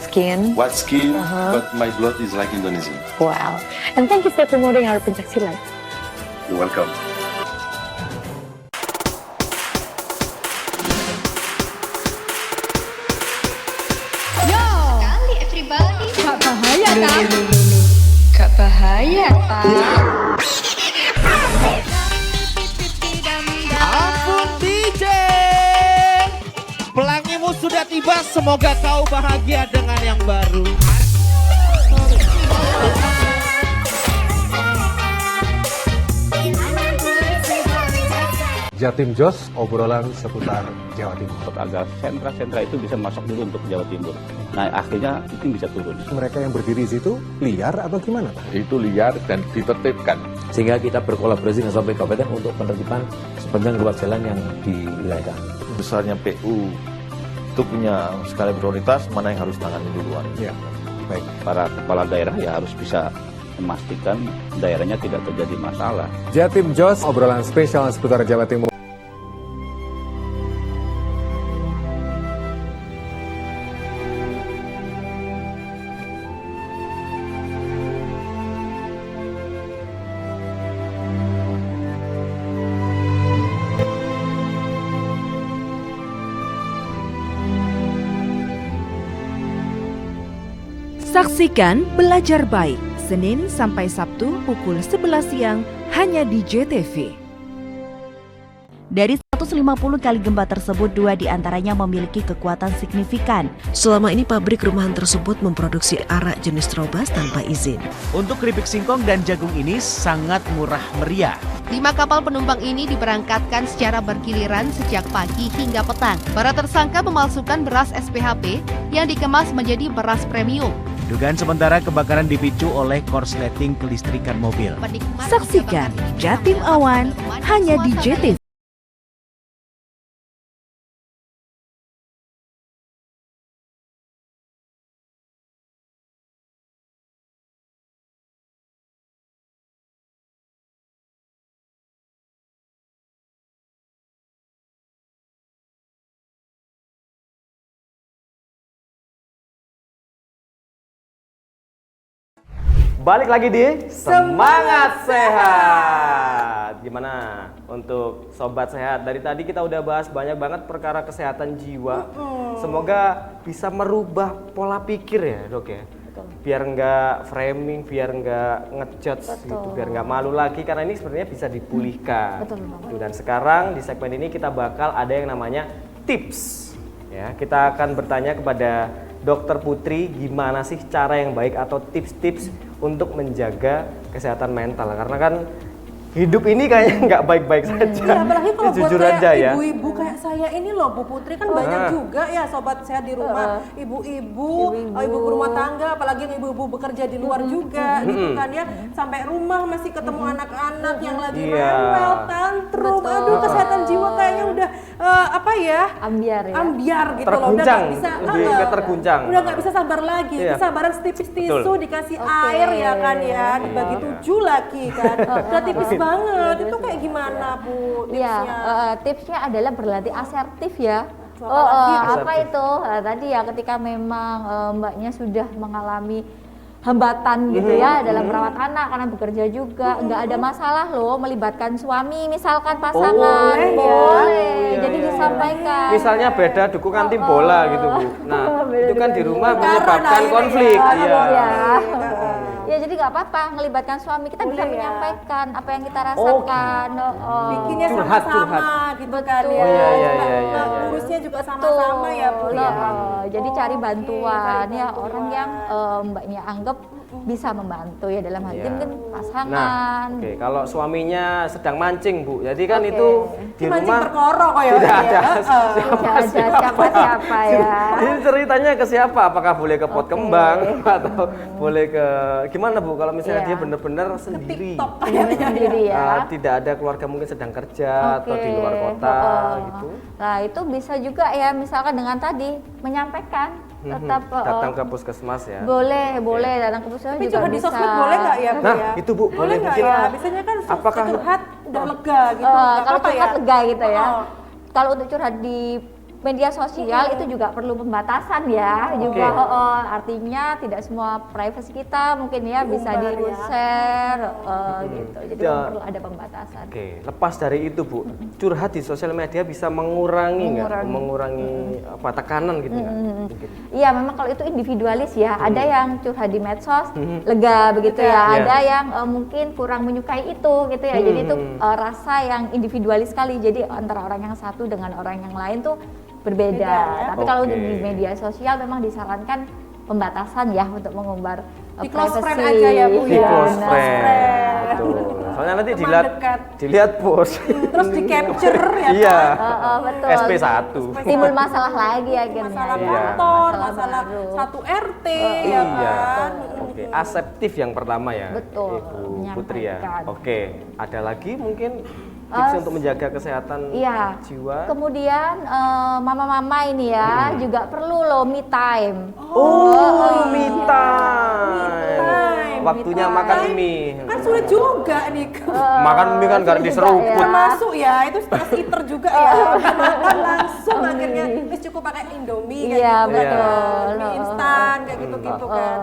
Speaker 7: skin,
Speaker 12: Uh-huh.
Speaker 7: but my blood is like Indonesian.
Speaker 11: Wow. And thank you for promoting our pencaksilat.
Speaker 7: You're welcome.
Speaker 20: Kali everybody. Gak bahaya kan? Gak bahaya kan?
Speaker 9: Ampun DJ, pelangimu sudah tiba, semoga kau bahagia dengan yang baru.
Speaker 8: Jatim Jos, obrolan seputar Jawa Timur.
Speaker 10: Agar sentra-sentra itu bisa masuk dulu untuk Jawa Timur. Nah akhirnya itu bisa turun.
Speaker 8: Mereka yang berdiri di situ liar atau gimana Pak?
Speaker 7: Itu liar dan ditertibkan.
Speaker 24: Sehingga kita berkolaborasi dengan sampai kabupaten untuk penertiban sepanjang ruas jalan yang di wilayah.
Speaker 25: Besarnya PU itu punya skala prioritas mana yang harus tangani duluan.
Speaker 8: Ya.
Speaker 10: Baik, para kepala daerah ya harus bisa memastikan daerahnya tidak terjadi masalah.
Speaker 8: Jatim Jos, obrolan spesial seputar Jawa Timur.
Speaker 5: Saksikan Belajar Baik, Senin sampai Sabtu pukul 11 siang hanya di JTV.
Speaker 13: Dari 150 kali gempa tersebut, 2 diantaranya memiliki kekuatan signifikan.
Speaker 15: Selama ini pabrik rumahan tersebut memproduksi arak jenis Trobas tanpa izin.
Speaker 16: Untuk keripik singkong dan jagung ini sangat murah meriah.
Speaker 17: 5 kapal penumpang ini diberangkatkan secara bergiliran sejak pagi hingga petang. Para tersangka memalsukan beras SPHP yang dikemas menjadi beras premium.
Speaker 16: Dugaan sementara kebakaran dipicu oleh korsleting kelistrikan mobil.
Speaker 5: Saksikan Jatim Awan hanya di JTV.
Speaker 1: Balik lagi di Semangat Sehat. Gimana untuk Sobat Sehat? Dari tadi kita udah bahas banyak banget perkara kesehatan jiwa. Semoga bisa merubah pola pikir ya dok ya. Biar nggak framing, biar nggak ngejudge gitu, biar nggak malu lagi. Karena ini sebenarnya bisa dipulihkan. Dan sekarang di segmen ini kita bakal ada yang namanya tips. Ya, kita akan bertanya kepada Dokter Putri, gimana sih cara yang baik atau tips-tips untuk menjaga kesehatan mental? Karena kan hidup ini kayaknya nggak baik-baik saja.
Speaker 2: Iya, apalagi kalau buat
Speaker 1: jujur
Speaker 2: kayak
Speaker 1: aja ya.
Speaker 2: ibu-ibu kayak saya ini loh, Bu Putri kan banyak juga ya Sobat Sehat di rumah. Ibu-ibu, ibu rumah tangga, apalagi yang ibu-ibu bekerja di luar juga, gitu kan ya. Sampai rumah masih ketemu anak-anak yang lagi rewel, tantrum. Aduh, kesehatan jiwa kayaknya udah
Speaker 3: ambiar ya.
Speaker 2: Ambiar gitu loh. Udah
Speaker 1: Terguncang,
Speaker 2: nggak bisa,
Speaker 1: lebih terguncang.
Speaker 2: udah nggak bisa sabar lagi. Kesabaran setipis tisu dikasih air ya kan ya, dibagi 7 lagi kan. Udah tipis banget. Itu kayak gimana Bu tipsnya?
Speaker 3: Tipsnya adalah berlatih asertif ya.
Speaker 2: Asertif.
Speaker 3: Apa itu? Tadi ya ketika memang mbaknya sudah mengalami hambatan gitu ya dalam merawat anak karena bekerja juga, nggak ada masalah loh melibatkan suami misalkan pasangan, boleh. Jadi disampaikan.
Speaker 1: Misalnya beda dukungan tim bola gitu Bu. Nah itu kan di rumah menyebabkan konflik.
Speaker 3: Ya jadi nggak apa-apa ngelibatkan suami, kita bisa menyampaikan apa yang kita rasakan.
Speaker 2: Bikinnya sama-sama gitu kan ya. Urusnya juga sama-sama ya Bu ya.
Speaker 3: Jadi cari bantuan ya orang yang mbaknya anggap bisa membantu ya dalam hal ini mungkin pasangan.
Speaker 1: Nah, kalau suaminya sedang mancing Bu, jadi kan itu di rumah
Speaker 2: berkorok ya.
Speaker 1: Tidak ada
Speaker 3: siapa-siapa ya.
Speaker 1: Ini ceritanya ke siapa? Apakah boleh ke pot kembang atau boleh ke gimana Bu? Kalau misalnya dia benar-benar sendiri, tidak ada keluarga mungkin sedang kerja atau di luar kota gitu.
Speaker 3: Nah itu bisa juga ya misalkan dengan tadi menyampaikan. Tetap
Speaker 1: datang ke puskesmas ya.
Speaker 3: Boleh datang ke puskesmas.
Speaker 2: Tapi juga di sosmed boleh nggak ya Bu?
Speaker 1: Nah itu Bu boleh
Speaker 2: nggak
Speaker 1: mungkin
Speaker 2: ya? Biasanya kan curhat udah lega gitu.
Speaker 3: Kalau curhat lega gitu ya. Kalau untuk curhat di media sosial itu juga perlu pembatasan ya, juga artinya tidak semua privasi kita mungkin ya bisa di-share gitu. Jadi perlu ada pembatasan.
Speaker 1: Lepas dari itu Bu, curhat di sosial media bisa mengurangi apa tekanan gitu nggak?
Speaker 3: Iya, memang kalau itu individualis ya. Ada yang curhat di medsos lega begitu ya. Ada yang mungkin kurang menyukai itu gitu ya. Jadi itu rasa yang individualis sekali. Jadi antara orang yang satu dengan orang yang lain tuh berbeda. Tapi kalau di media sosial memang disarankan pembatasan ya untuk mengumbar
Speaker 2: di close friend aja ya Bu
Speaker 1: ya. Di close friend. Soalnya nanti dilihat post.
Speaker 2: Terus di capture ya.
Speaker 1: Iya.
Speaker 3: Betul.
Speaker 1: SP1.
Speaker 3: Timbul masalah lagi akhirnya.
Speaker 2: Masalah kantor, masalah satu RT ya kan.
Speaker 1: Aseptif yang pertama ya.
Speaker 3: Betul.
Speaker 1: Ibu Putri ya. Ada lagi mungkin tips untuk menjaga kesehatan jiwa.
Speaker 3: Kemudian mama-mama ini ya juga perlu loh me time.
Speaker 1: Me time. Waktunya makan mie.
Speaker 2: Kan kan sulit juga nih.
Speaker 1: Makan mie kan gak diseruput.
Speaker 2: Termasuk ya, itu stress eater juga ya. Makan langsung akhirnya terus cukup pakai Indomie kayak gitu.
Speaker 3: Betul.
Speaker 2: Mie instan kayak gitu-gitu kan.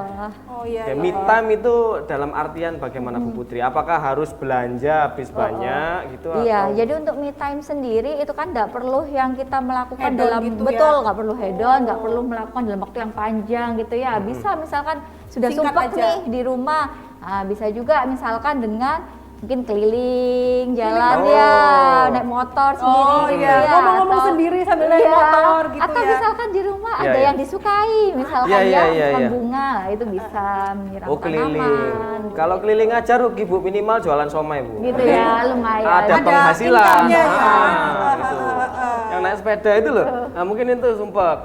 Speaker 2: Oh iya.
Speaker 1: Ya, me time itu dalam artian bagaimana Bu Putri? Apakah harus belanja habis banyak gitu?
Speaker 3: Iya,
Speaker 1: atau?
Speaker 3: jadi untuk me time sendiri itu kan nggak perlu yang kita melakukan
Speaker 2: Hedon
Speaker 3: dalam
Speaker 2: gitu
Speaker 3: betul,
Speaker 2: ya?
Speaker 3: nggak perlu hedon, nggak perlu melakukan dalam waktu yang panjang gitu ya. Bisa misalkan sudah
Speaker 2: Singkat
Speaker 3: sumpek
Speaker 2: aja.
Speaker 3: nih di rumah, bisa juga misalkan dengan mungkin keliling jalan ya, naik motor sendiri.
Speaker 2: Oh
Speaker 3: gitu
Speaker 2: iya,
Speaker 3: ya,
Speaker 2: ngomong-ngomong
Speaker 3: atau-
Speaker 2: sendiri sambil naik
Speaker 3: iya,
Speaker 2: motor gitu
Speaker 3: atau
Speaker 2: ya.
Speaker 3: misalkan di rumah
Speaker 1: Iya,
Speaker 3: ada
Speaker 1: iya.
Speaker 3: yang disukai, misalkan
Speaker 1: Iya, iya, iya,
Speaker 3: misalkan
Speaker 1: iya.
Speaker 3: bunga, itu bisa menyiram
Speaker 1: Oh, keliling.
Speaker 3: tanaman.
Speaker 1: Kalau keliling aja rugi Bu, minimal jualan somai Bu.
Speaker 3: Gitu ya, lumayan.
Speaker 1: Ada penghasilan.
Speaker 2: income-nya ya.
Speaker 1: Gitu. Yang naik sepeda itu loh. Nah, mungkin itu sumpek.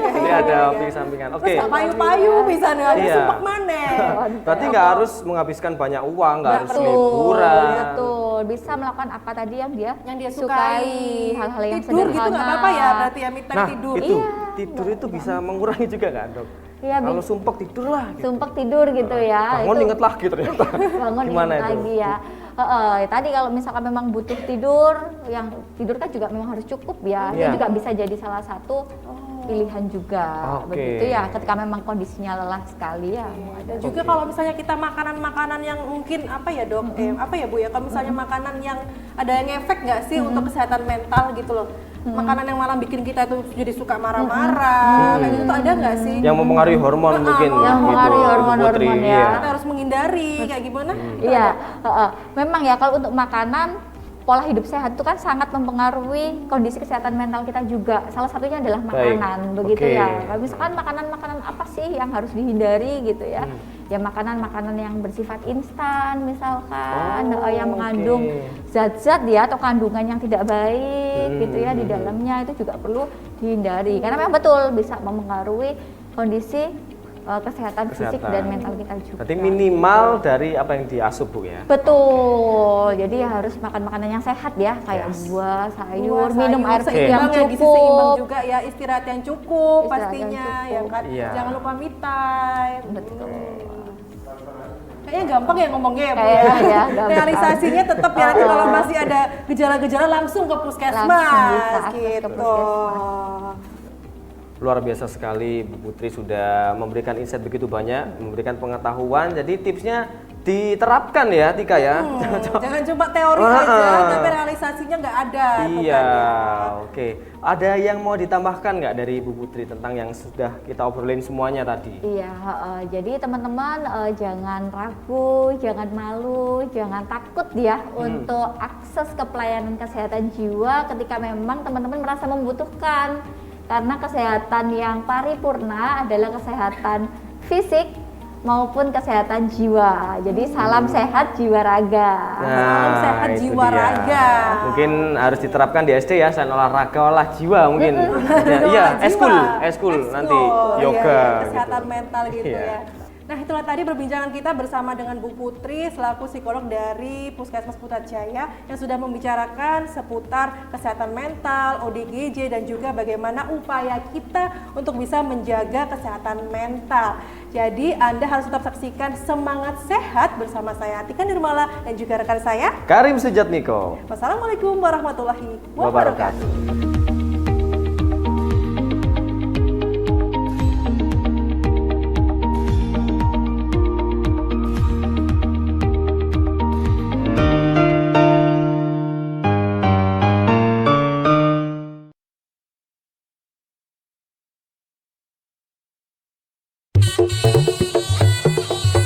Speaker 1: Jadi ada hobi sampingan. Oke.
Speaker 2: Terus payu-payu bisa nih, ada
Speaker 1: Iya.
Speaker 2: sumpek mana?
Speaker 1: Berarti nggak harus menghabiskan banyak uang, nggak harus
Speaker 3: Betul,
Speaker 1: liburan.
Speaker 3: betul. Bisa melakukan apa tadi yang dia
Speaker 2: sukai.
Speaker 3: sukai, hal-hal yang
Speaker 2: Tidur
Speaker 3: sederhana.
Speaker 2: gitu nggak apa-apa ya, berarti ya me time
Speaker 1: Nah,
Speaker 2: tidur.
Speaker 1: itu tidur itu bisa mengurangi juga nggak dok?
Speaker 3: Iya,
Speaker 1: Kalau sumpek tidur lah. Gitu.
Speaker 3: Sumpek tidur gitu ya.
Speaker 1: Bangun
Speaker 3: itu
Speaker 1: inget lagi ternyata.
Speaker 3: bangun
Speaker 1: Gimana
Speaker 3: inget
Speaker 1: itu?
Speaker 3: lagi ya. Tadi kalau misalkan memang butuh tidur, yang tidur kan juga memang harus cukup ya.
Speaker 1: Iya.
Speaker 3: Itu juga bisa jadi salah satu pilihan juga.
Speaker 1: Oke.
Speaker 3: Begitu ya, ketika memang kondisinya lelah sekali ya.
Speaker 2: Dan juga kalau misalnya kita makanan-makanan yang mungkin apa ya dok, apa ya Bu ya, kalau misalnya makanan yang ada yang efek nggak sih untuk kesehatan mental gitu loh, makanan yang malah bikin kita tuh jadi suka marah-marah, kayak gitu tuh ada nggak sih?
Speaker 1: Yang mempengaruhi hormon mungkin.
Speaker 3: Yang mempengaruhi
Speaker 1: gitu, Bu
Speaker 3: hormon-hormon
Speaker 1: Putri.
Speaker 3: ya.
Speaker 1: Iya.
Speaker 2: Kita harus menghindari kayak gimana?
Speaker 3: Iya, memang ya kalau untuk makanan pola hidup sehat itu kan sangat mempengaruhi kondisi kesehatan mental kita juga. Salah satunya adalah makanan, begitu
Speaker 1: Oke.
Speaker 3: ya. Kalau misalkan makanan-makanan apa sih yang harus dihindari gitu ya? Ya makanan-makanan yang bersifat instan misalkan, yang mengandung zat-zat ya atau kandungan yang tidak baik gitu ya di dalamnya, itu juga perlu dihindari. Karena memang betul bisa mempengaruhi kondisi kesehatan fisik dan mental kita juga.
Speaker 1: Berarti minimal dari apa yang diasup Bu ya?
Speaker 3: Betul, jadi harus makan makanan yang sehat ya, kayak buah, sayur, minum air putih yang
Speaker 2: seimbang ya, gizi seimbang
Speaker 3: cukup.
Speaker 2: juga ya, istirahat yang cukup
Speaker 3: Istirahat
Speaker 2: pastinya
Speaker 3: yang
Speaker 2: ya
Speaker 3: cukup.
Speaker 2: kan.
Speaker 1: Iya.
Speaker 2: Jangan lupa me time.
Speaker 3: Betul.
Speaker 2: Kayaknya gampang ya ngomongnya ya Bu
Speaker 3: Kayaknya
Speaker 2: ya.
Speaker 3: ya, gampang.
Speaker 2: Realisasinya tetap ya, nanti kalau masih ada gejala-gejala langsung ke puskesmas
Speaker 3: Langsung bisa ke
Speaker 2: gitu.
Speaker 3: puskesmas.
Speaker 1: Luar biasa sekali Bu Putri sudah memberikan insight begitu banyak, memberikan pengetahuan. Jadi tipsnya diterapkan ya Tika ya.
Speaker 2: Jangan cuma teori aja, tapi realisasinya nggak ada.
Speaker 1: Iya, oke. Ada yang mau ditambahkan nggak dari Bu Putri tentang yang sudah kita obrolin semuanya tadi?
Speaker 3: Iya, jadi teman-teman jangan ragu, jangan malu, jangan takut ya untuk akses ke pelayanan kesehatan jiwa ketika memang teman-teman merasa membutuhkan. Karena kesehatan yang paripurna adalah kesehatan fisik maupun kesehatan jiwa. Jadi salam sehat jiwa raga.
Speaker 2: Salam sehat
Speaker 1: itu
Speaker 2: jiwa
Speaker 1: dia.
Speaker 2: raga.
Speaker 1: Mungkin harus diterapkan di SD ya, selain olahraga olah jiwa mungkin. Iya, eskul nanti yoga.
Speaker 2: Kesehatan mental gitu
Speaker 1: Iya.
Speaker 2: ya. Nah, itulah tadi perbincangan kita bersama dengan Bu Putri selaku psikolog dari Puskesmas Putrajaya yang sudah membicarakan seputar kesehatan mental, ODGJ, dan juga bagaimana upaya kita untuk bisa menjaga kesehatan mental. Jadi Anda harus tetap saksikan Semangat Sehat bersama saya Tika Nirmala dan juga rekan saya
Speaker 1: Karim Sujatmiko.
Speaker 2: Wassalamualaikum warahmatullahi
Speaker 1: Wabarakatuh.